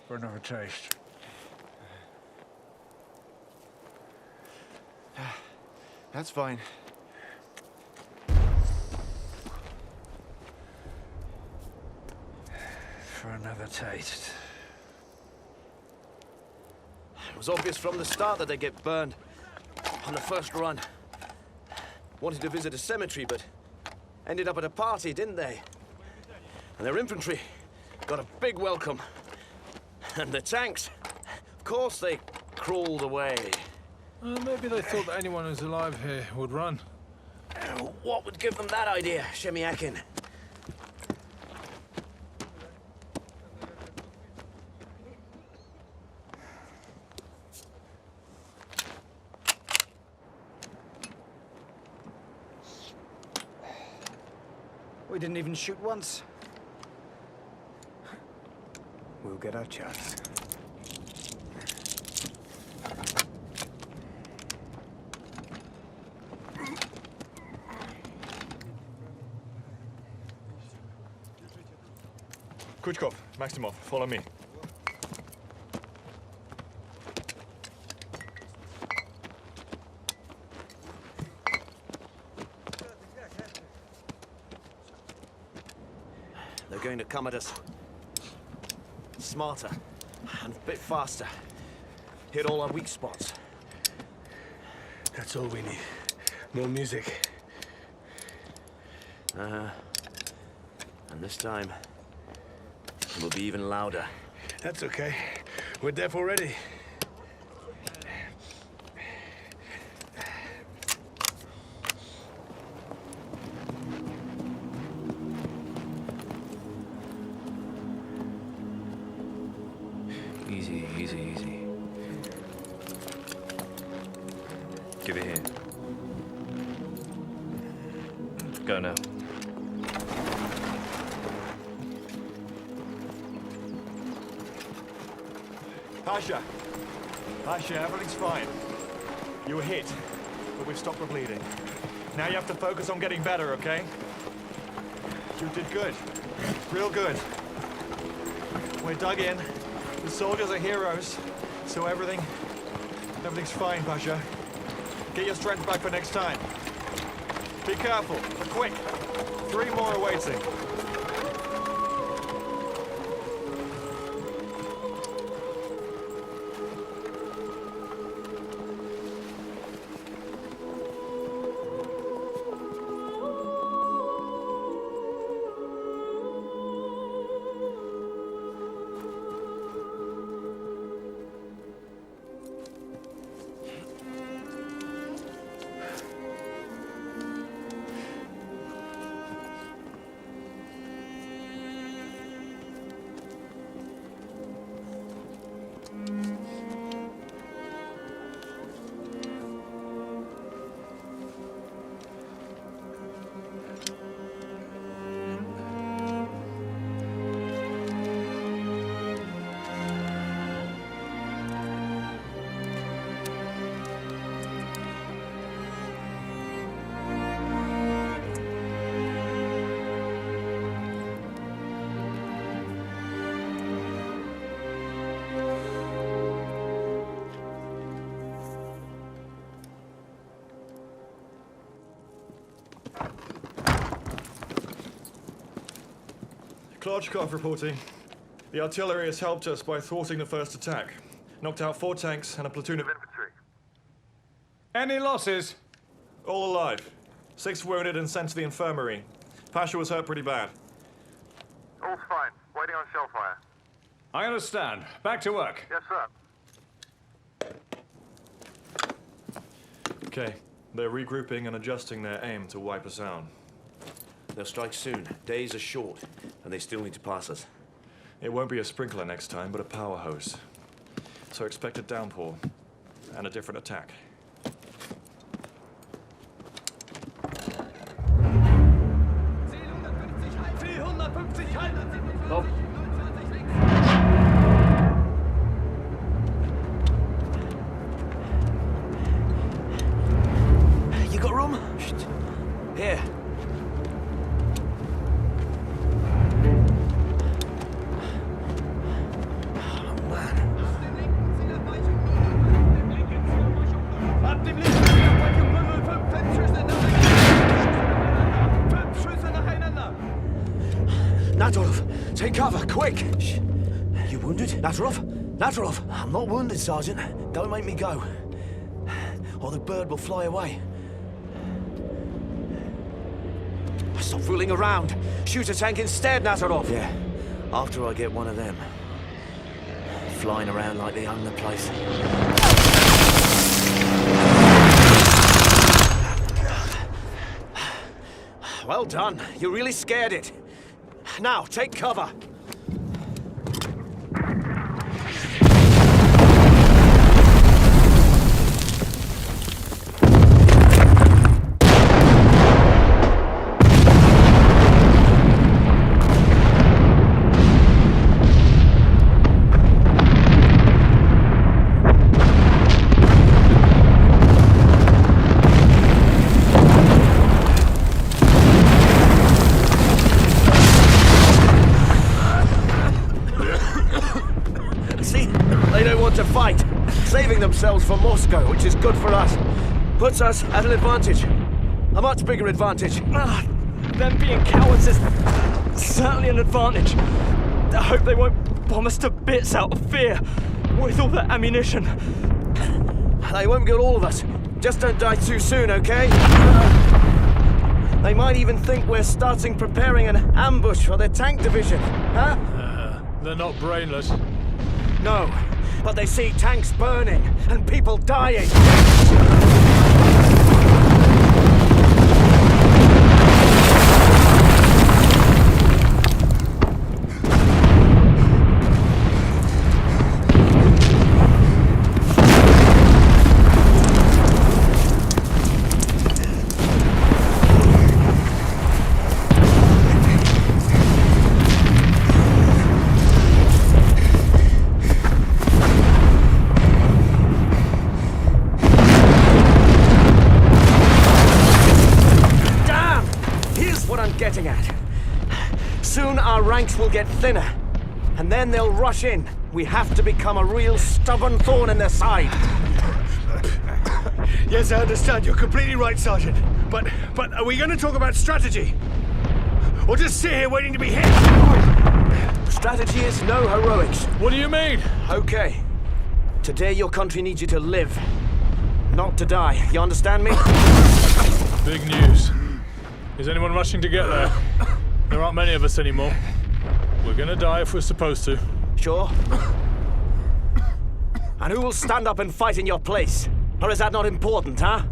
Speaker 13: For another taste.
Speaker 11: That's fine.
Speaker 13: For another taste.
Speaker 8: It was obvious from the start that they'd get burned on the first run. Wanted to visit a cemetery, but ended up at a party, didn't they? And their infantry got a big welcome. And the tanks, of course they crawled away.
Speaker 12: Maybe they thought that anyone who's alive here would run.
Speaker 8: What would give them that idea, Shemiakin?
Speaker 14: We didn't even shoot once.
Speaker 16: We'll get our chance.
Speaker 4: Kuchkov, Maximov, follow me.
Speaker 8: They're going to come at us smarter and a bit faster. Hit all our weak spots.
Speaker 3: That's all we need. More music.
Speaker 8: And this time, it will be even louder.
Speaker 3: That's okay. We're deaf already.
Speaker 7: Easy, easy, easy. Give it here. Go now.
Speaker 4: Pasha! Pasha, everything's fine. You were hit, but we've stopped the bleeding. Now you have to focus on getting better, okay? You did good. Real good. We're dug in. The soldiers are heroes, so everything's fine, Pasha. Get your strength back for next time. Be careful, but quick. 3 more awaiting. Klotchkov reporting. The artillery has helped us by thwarting the first attack. Knocked out 4 tanks and a platoon of infantry.
Speaker 5: Any losses?
Speaker 4: All alive. 6 wounded and sent to the infirmary. Pasha was hurt pretty bad.
Speaker 18: All's fine. Waiting on shell fire.
Speaker 5: I understand. Back to work.
Speaker 18: Yes, sir.
Speaker 4: Okay. They're regrouping and adjusting their aim to wipe us out.
Speaker 8: They'll strike soon. Days are short, and they still need to pass us.
Speaker 4: It won't be a sprinkler next time, but a power hose. So expect a downpour and a different attack.
Speaker 7: Bob.
Speaker 8: You got room? Shh. Here.
Speaker 15: Nazarov, take cover, quick!
Speaker 8: Shh. You wounded?
Speaker 15: Nazarov? Nazarov!
Speaker 8: I'm not wounded, Sergeant. Don't make me go. Or the bird will fly away.
Speaker 15: Stop fooling around. Shoot a tank instead, Nazarov.
Speaker 8: Yeah, after I get one of them. Flying around like they own the place.
Speaker 15: Well done. You really scared it. Now, take cover. Saving themselves for Moscow, which is good for us. Puts us at an advantage. A much bigger advantage.
Speaker 7: Them being cowards is certainly an advantage. I hope they won't bomb us to bits out of fear with all that ammunition.
Speaker 15: They won't get all of us. Just don't die too soon, okay? They might even think we're preparing an ambush for their tank division, huh?
Speaker 12: They're not brainless.
Speaker 15: No. But they see tanks burning and people dying. Soon our ranks will get thinner, and then they'll rush in. We have to become a real stubborn thorn in their side.
Speaker 3: Yes, I understand. You're completely right, Sergeant. But are we going to talk about strategy? Or just sit here waiting to be hit?
Speaker 15: Strategy is no heroics.
Speaker 12: What do you mean?
Speaker 15: Okay. Today your country needs you to live, not to die. You understand me?
Speaker 12: Big news. Is anyone rushing to get there? There aren't many of us anymore. We're gonna die if we're supposed to.
Speaker 15: Sure. And who will stand up and fight in your place? Or is that not important, huh?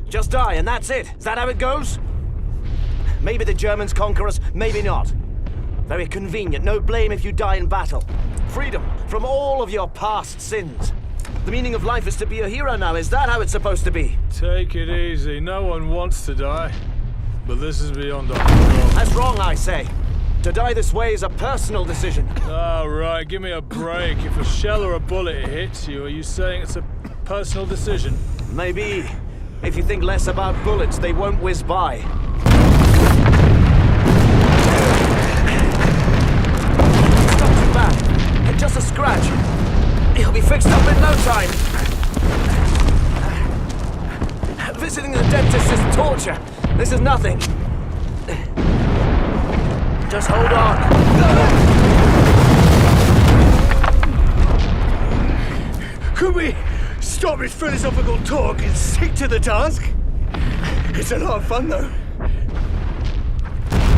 Speaker 15: Just die and that's it. Is that how it goes? Maybe the Germans conquer us, maybe not. Very convenient. No blame if you die in battle. Freedom from all of your past sins. The meaning of life is to be a hero now. Is that how it's supposed to be?
Speaker 12: Take it easy. No one wants to die. But this is beyond our control.
Speaker 15: That's wrong, I say. To die this way is a personal decision.
Speaker 12: All right, give me a break. If a shell or a bullet hits you, are you saying it's a personal decision?
Speaker 15: Maybe. If you think less about bullets, they won't whiz by. It's not too bad. Just a scratch. He'll be fixed up in no time. Visiting the dentist is torture. This is nothing. Just hold on.
Speaker 3: Could we stop this philosophical talk and stick to the task? It's a lot of fun, though.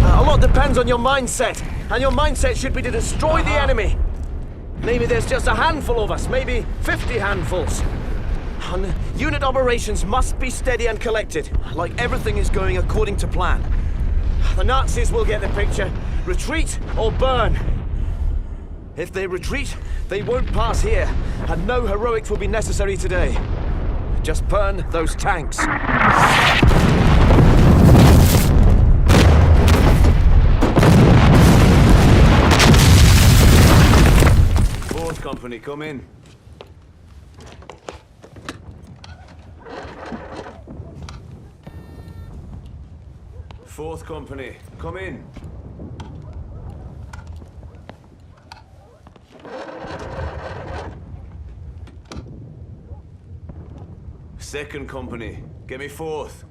Speaker 15: A lot depends on your mindset, and your mindset should be to destroy the enemy. Maybe there's just a handful of us, maybe 50 handfuls. And unit operations must be steady and collected, like everything is going according to plan. The Nazis will get the picture. Retreat or burn. If they retreat, they won't pass here, and no heroics will be necessary today. Just burn those tanks.
Speaker 9: Fourth company, come in. Fourth company, come in. Second company, get me fourth.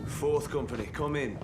Speaker 9: Fourth company, come in.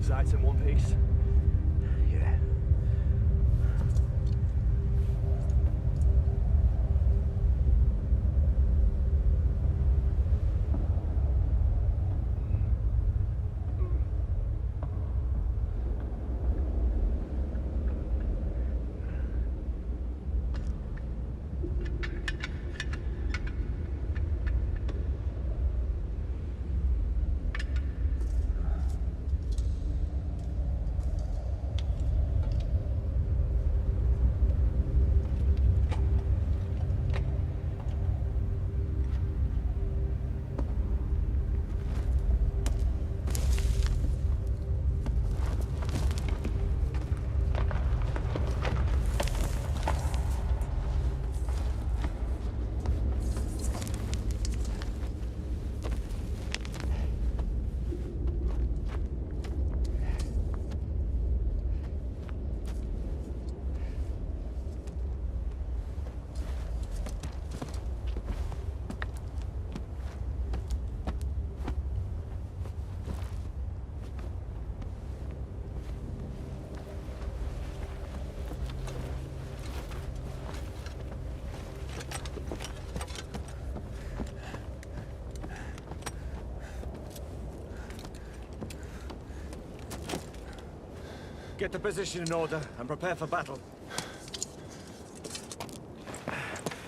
Speaker 7: Sights in one piece.
Speaker 3: Yeah.
Speaker 7: Get the position in order and prepare for battle.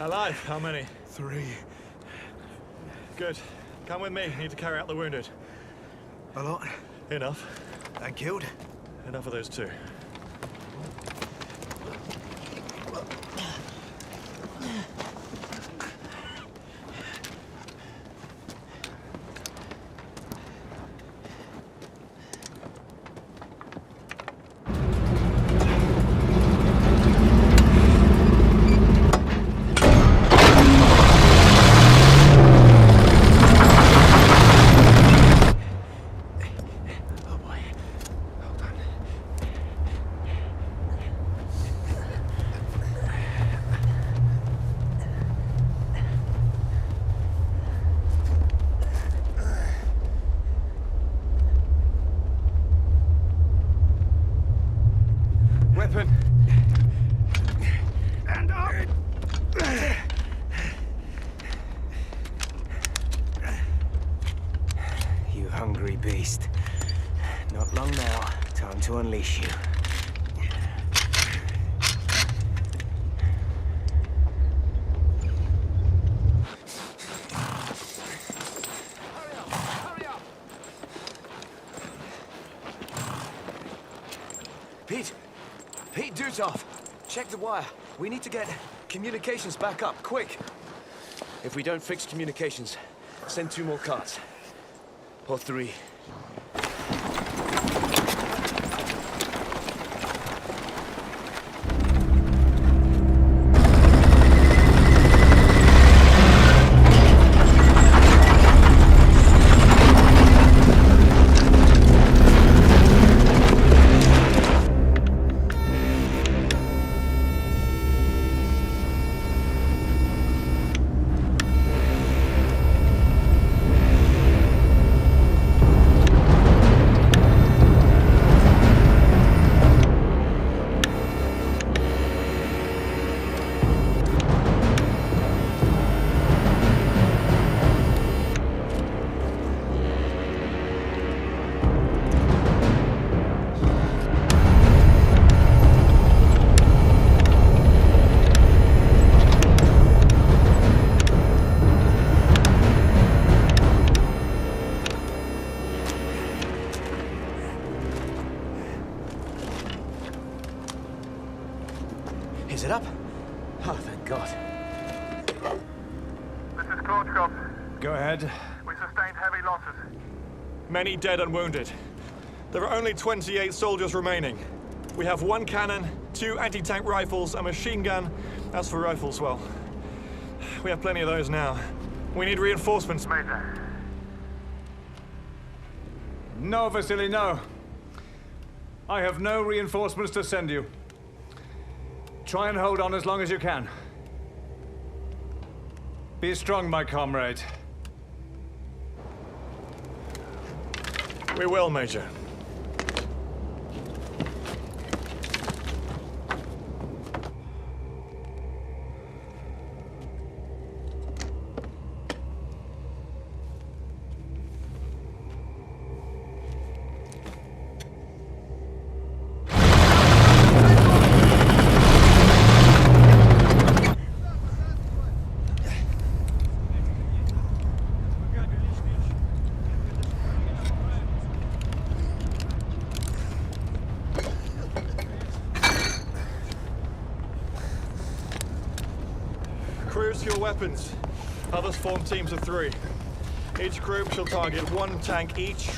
Speaker 7: Alive, how many?
Speaker 3: 3.
Speaker 4: Good. Come with me. Need to carry out the wounded.
Speaker 3: A lot?
Speaker 4: Enough.
Speaker 3: And killed?
Speaker 4: Enough of those two.
Speaker 16: hungry beast. Not long now. Time to unleash you.
Speaker 8: Pete! Pete Dutov! Check the wire. We need to get communications back up, quick! If we don't fix communications, send 2 more carts. Or 3. Is it up? Oh, thank God.
Speaker 18: This is Klotchkov.
Speaker 4: Go ahead.
Speaker 18: We sustained heavy losses.
Speaker 4: Many dead and wounded. There are only 28 soldiers remaining. We have 1 cannon, 2 anti-tank rifles, a machine gun. As for rifles, well, we have plenty of those now. We need reinforcements.
Speaker 18: Major.
Speaker 5: No, Vasily, no. I have no reinforcements to send you. Try and hold on as long as you can. Be strong, my comrade.
Speaker 4: We will, Major. Crews, your weapons. Others form teams of 3. Each group shall target 1 tank each.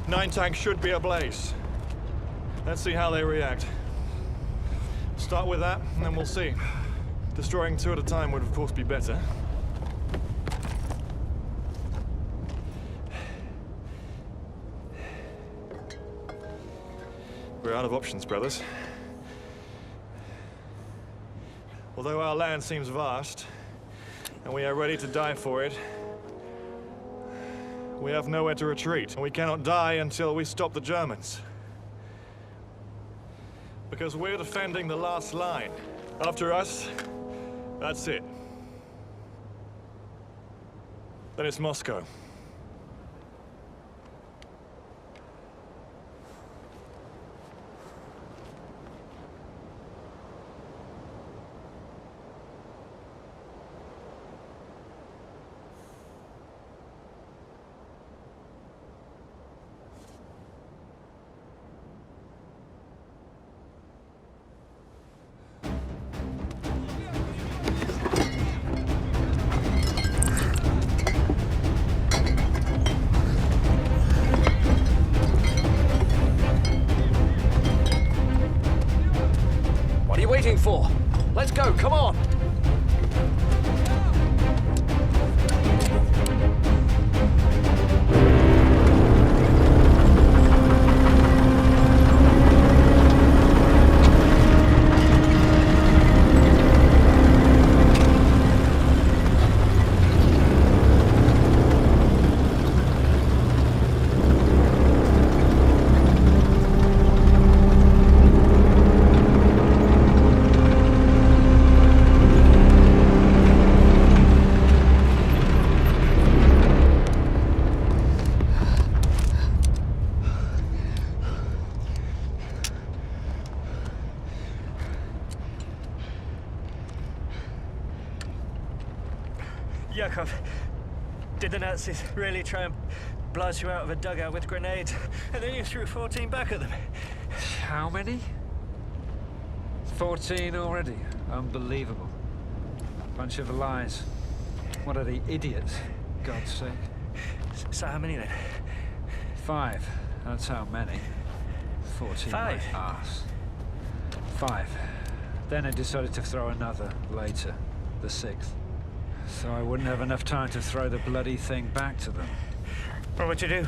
Speaker 4: 9 tanks should be ablaze. Let's see how they react. Start with that, and then we'll see. Destroying 2 at a time would, of course, be better. We're out of options, brothers. Although our land seems vast, and we are ready to die for it, we have nowhere to retreat, and we cannot die until we stop the Germans. Because we're defending the last line. After us, that's it. Then it's Moscow.
Speaker 2: Yakov, did the Nazis really try and blast you out of a dugout with grenades, and then you threw 14 back at them?
Speaker 13: How many? 14 already. Unbelievable. Bunch of lies. What are the idiots, God's sake?
Speaker 2: So how many then?
Speaker 13: 5. That's how many. 14
Speaker 2: 5?
Speaker 13: my arse. 5. Then I decided to throw another later, the 6th. So I wouldn't have enough time to throw the bloody thing back to them.
Speaker 2: What would you do?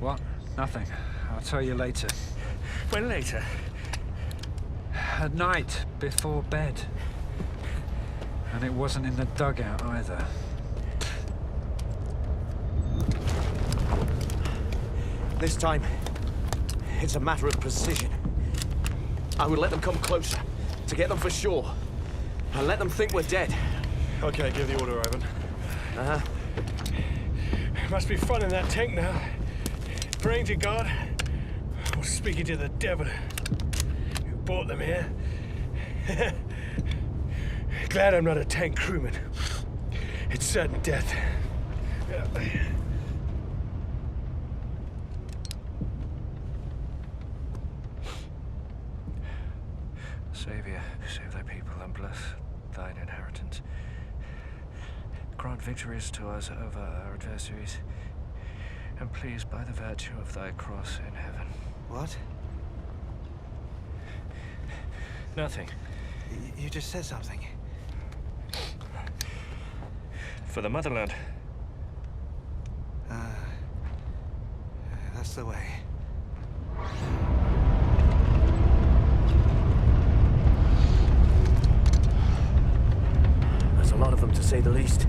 Speaker 13: What? Nothing. I'll tell you later.
Speaker 2: When later?
Speaker 13: At night, before bed. And it wasn't in the dugout either.
Speaker 8: This time, it's a matter of precision. I would let them come closer, to get them for sure. And let them think we're dead.
Speaker 3: Okay, give the order, Ivan.
Speaker 8: Uh-huh.
Speaker 3: Must be fun in that tank now. Praying to God, or speaking to the devil who brought them here. Glad I'm not a tank crewman. It's certain death.
Speaker 2: Saviour, save thy people and bless thine inheritance. Grant victories to us over our adversaries, and please by the virtue of thy cross in heaven.
Speaker 14: What?
Speaker 2: Nothing.
Speaker 14: You just said something.
Speaker 2: For the Motherland.
Speaker 14: That's the way.
Speaker 8: There's a lot of them, to say the least.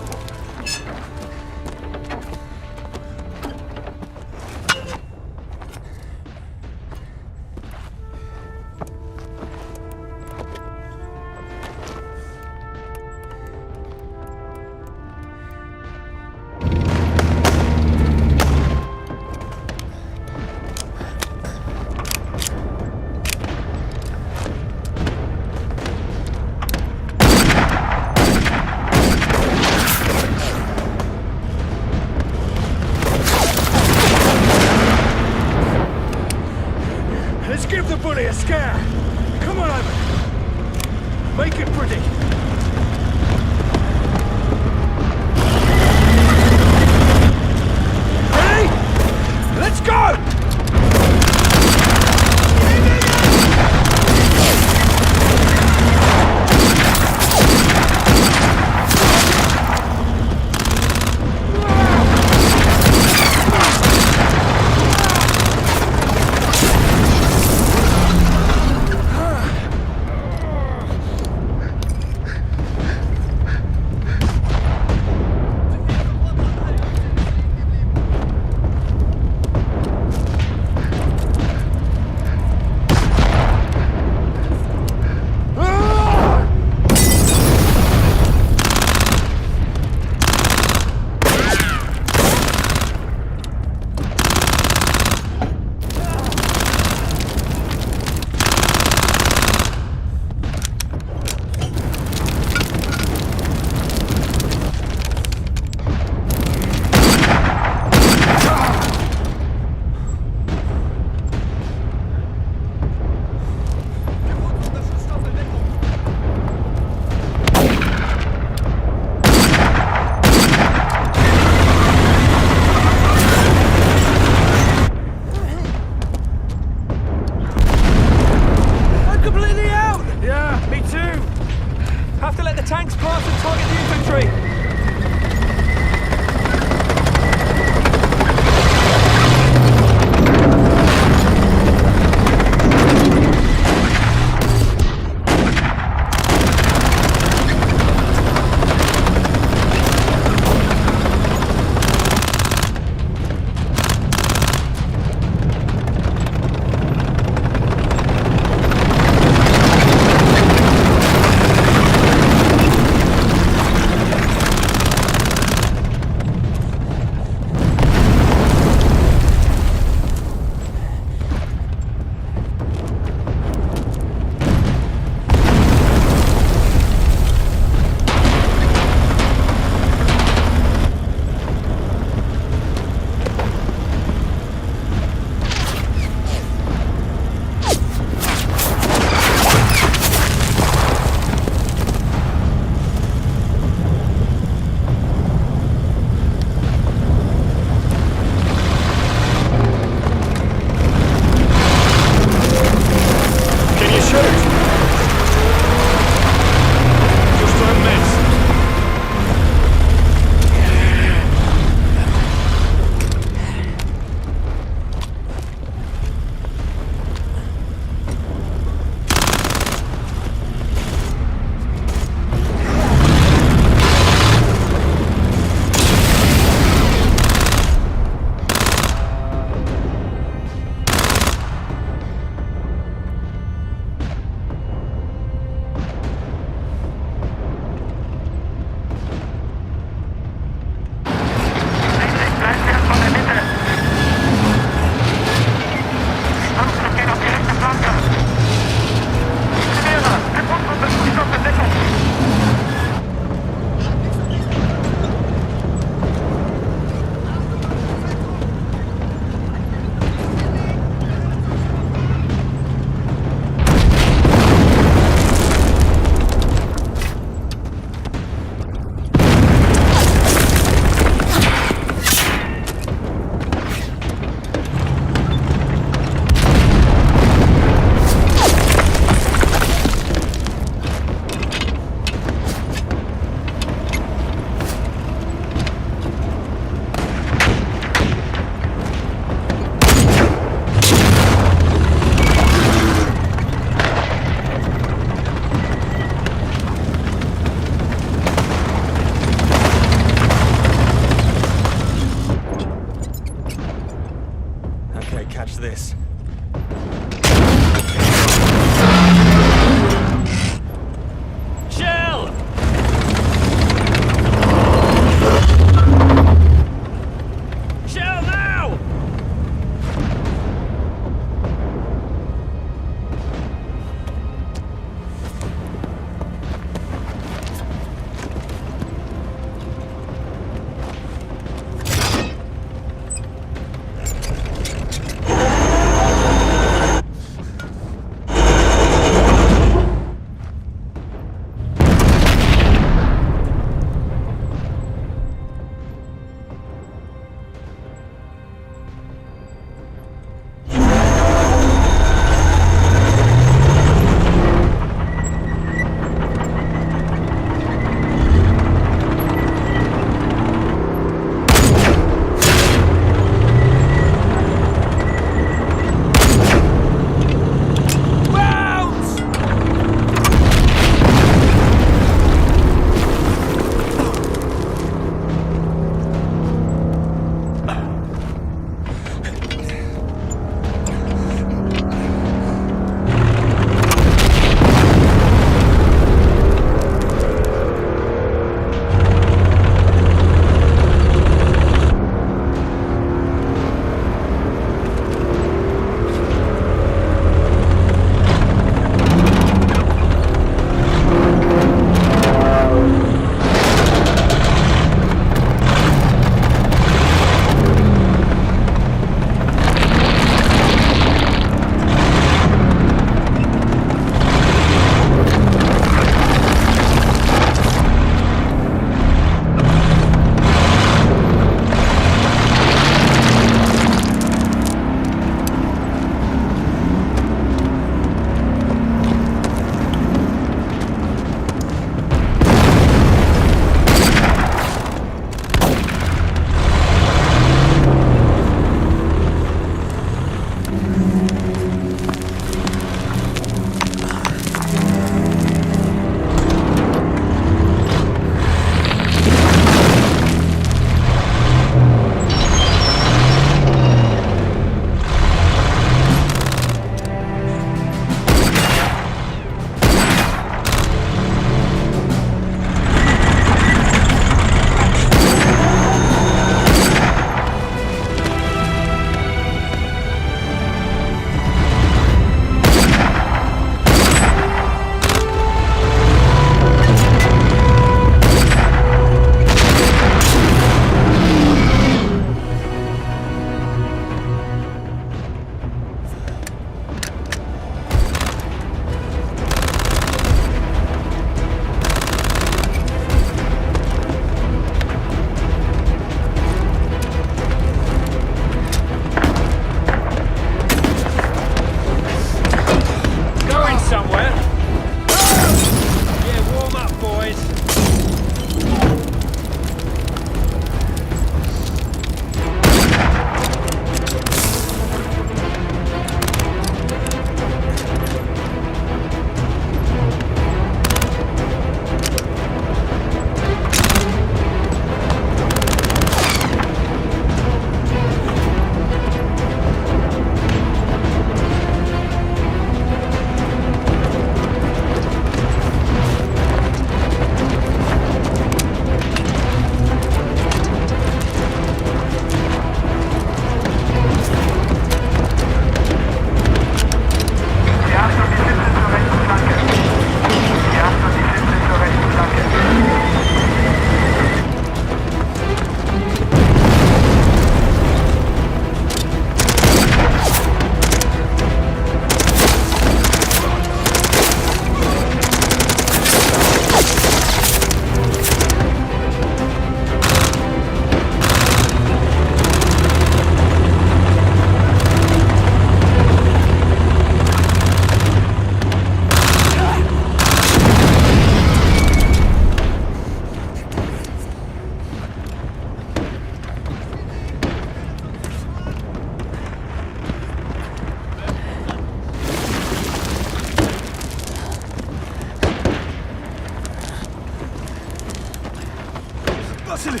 Speaker 12: Vasily!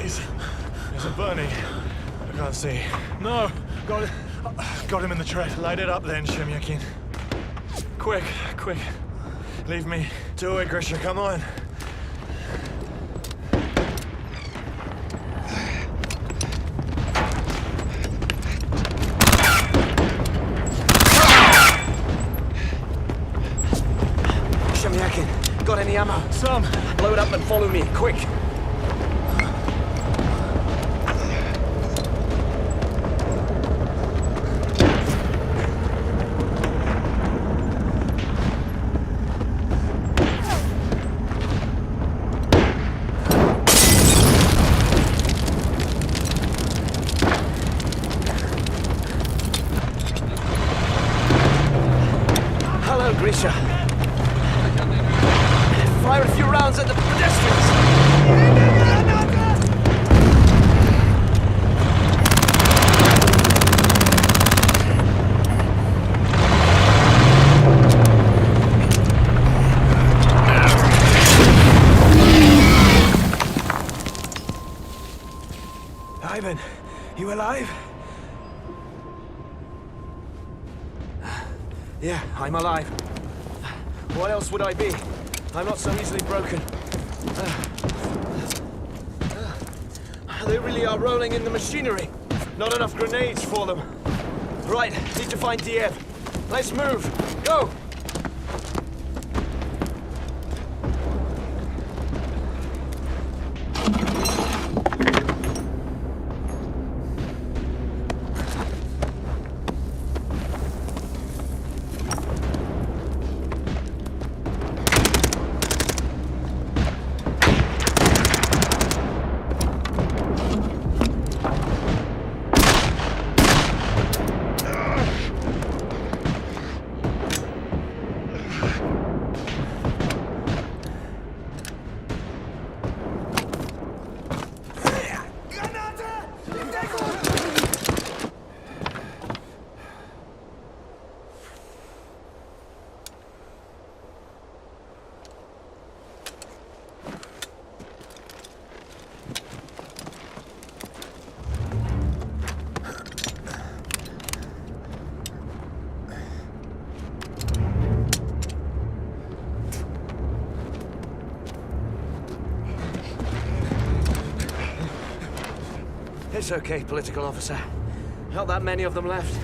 Speaker 3: He's burning. I can't see.
Speaker 12: No!
Speaker 3: Got him in the tread. Light it up then, Shemyakin. Quick. Leave me. Do it, Grisha, come on.
Speaker 15: Shemyakin, got any ammo?
Speaker 12: Some.
Speaker 15: Blow it up and follow me, quick. Grisha. Fire a few rounds at the pedestrians.
Speaker 16: Ivan, you alive?
Speaker 15: Yeah, I'm alive. What else would I be? I'm not so easily broken. They really are rolling in the machinery. Not enough grenades for them. Right, need to find Diev. Let's move. Go! It's okay, political officer. Not that many of them left.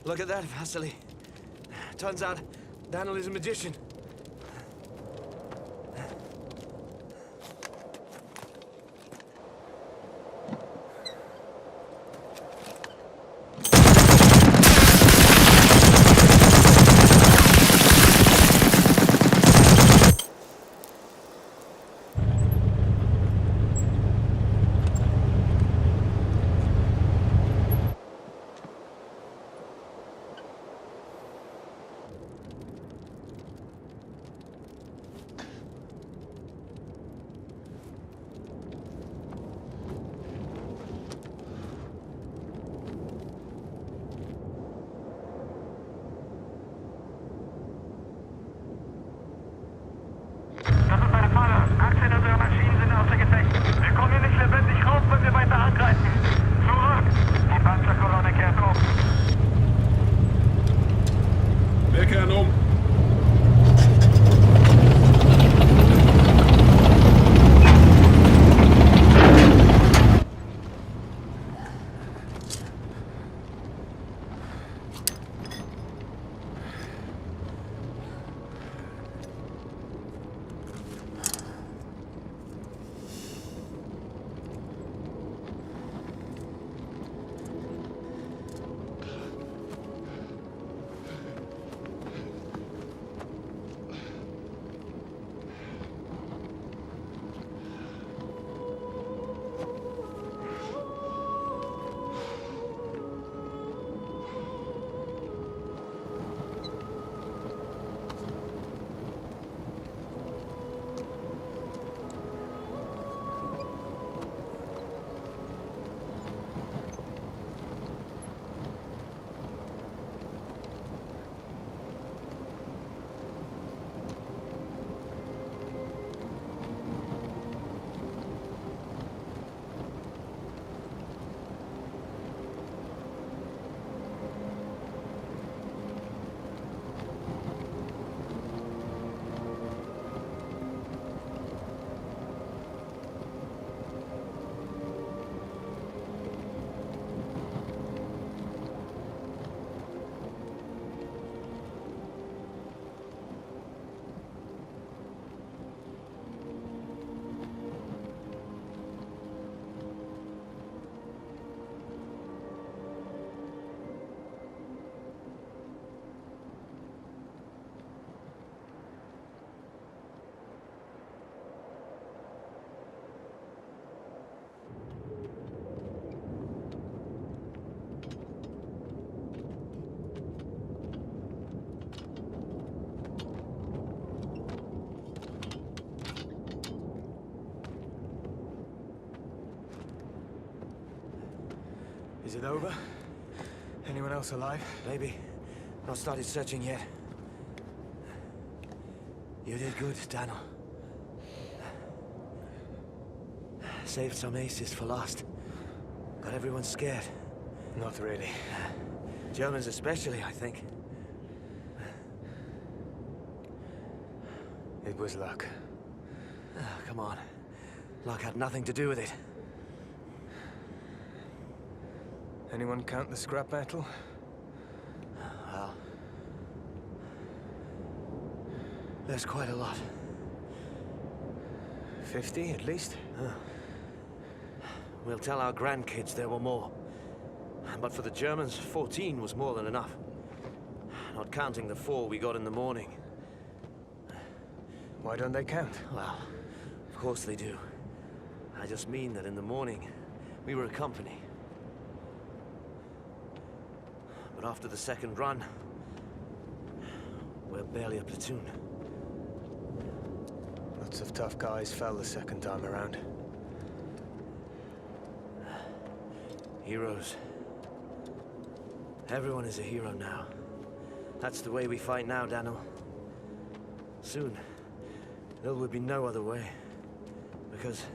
Speaker 8: Look at that, Vasily. Turns out, Daniel is a magician.
Speaker 18: Das ist eine Falle. 18 unserer Maschinen sind außer Gefecht. Wir kommen hier nicht lebendig raus, wenn wir weiter angreifen. Zurück! Die Panzerkolonne kehrt um.
Speaker 12: Wir kehren um.
Speaker 16: Is it over? Anyone else alive?
Speaker 8: Maybe. Not started searching yet. You did good, Daniel. Saved some aces for last. Got everyone scared.
Speaker 16: Not really.
Speaker 8: Germans especially, I think.
Speaker 16: It was luck.
Speaker 8: Come on. Luck had nothing to do with it.
Speaker 16: Anyone count the scrap metal?
Speaker 8: Well... there's quite a lot.
Speaker 16: 50 at least?
Speaker 8: We'll tell our grandkids there were more. But for the Germans, 14 was more than enough. Not counting the 4 we got in the morning.
Speaker 16: Why don't they count?
Speaker 8: Well, of course they do. I just mean that in the morning, we were a company. But after the second run, we're barely a platoon.
Speaker 16: Lots of tough guys fell the second time around.
Speaker 8: Heroes. Everyone is a hero now. That's the way we fight now, Daniel. Soon, there will be no other way. Because...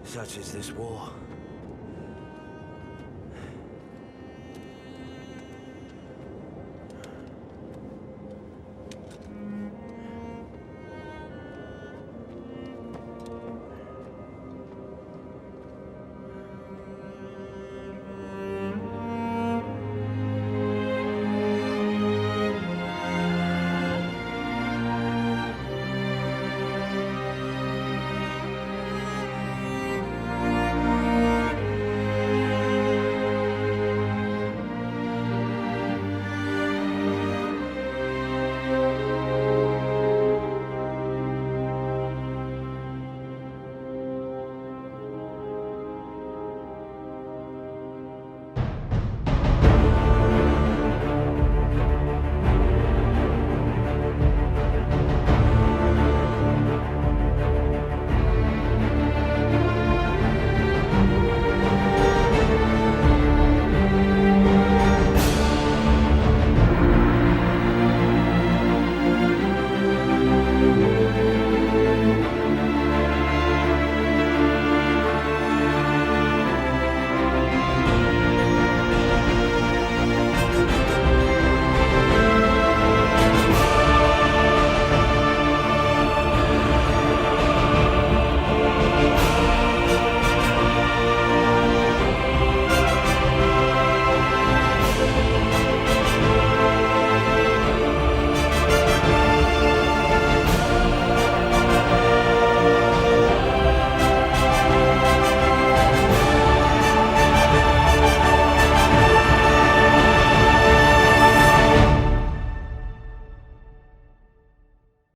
Speaker 8: such is this war.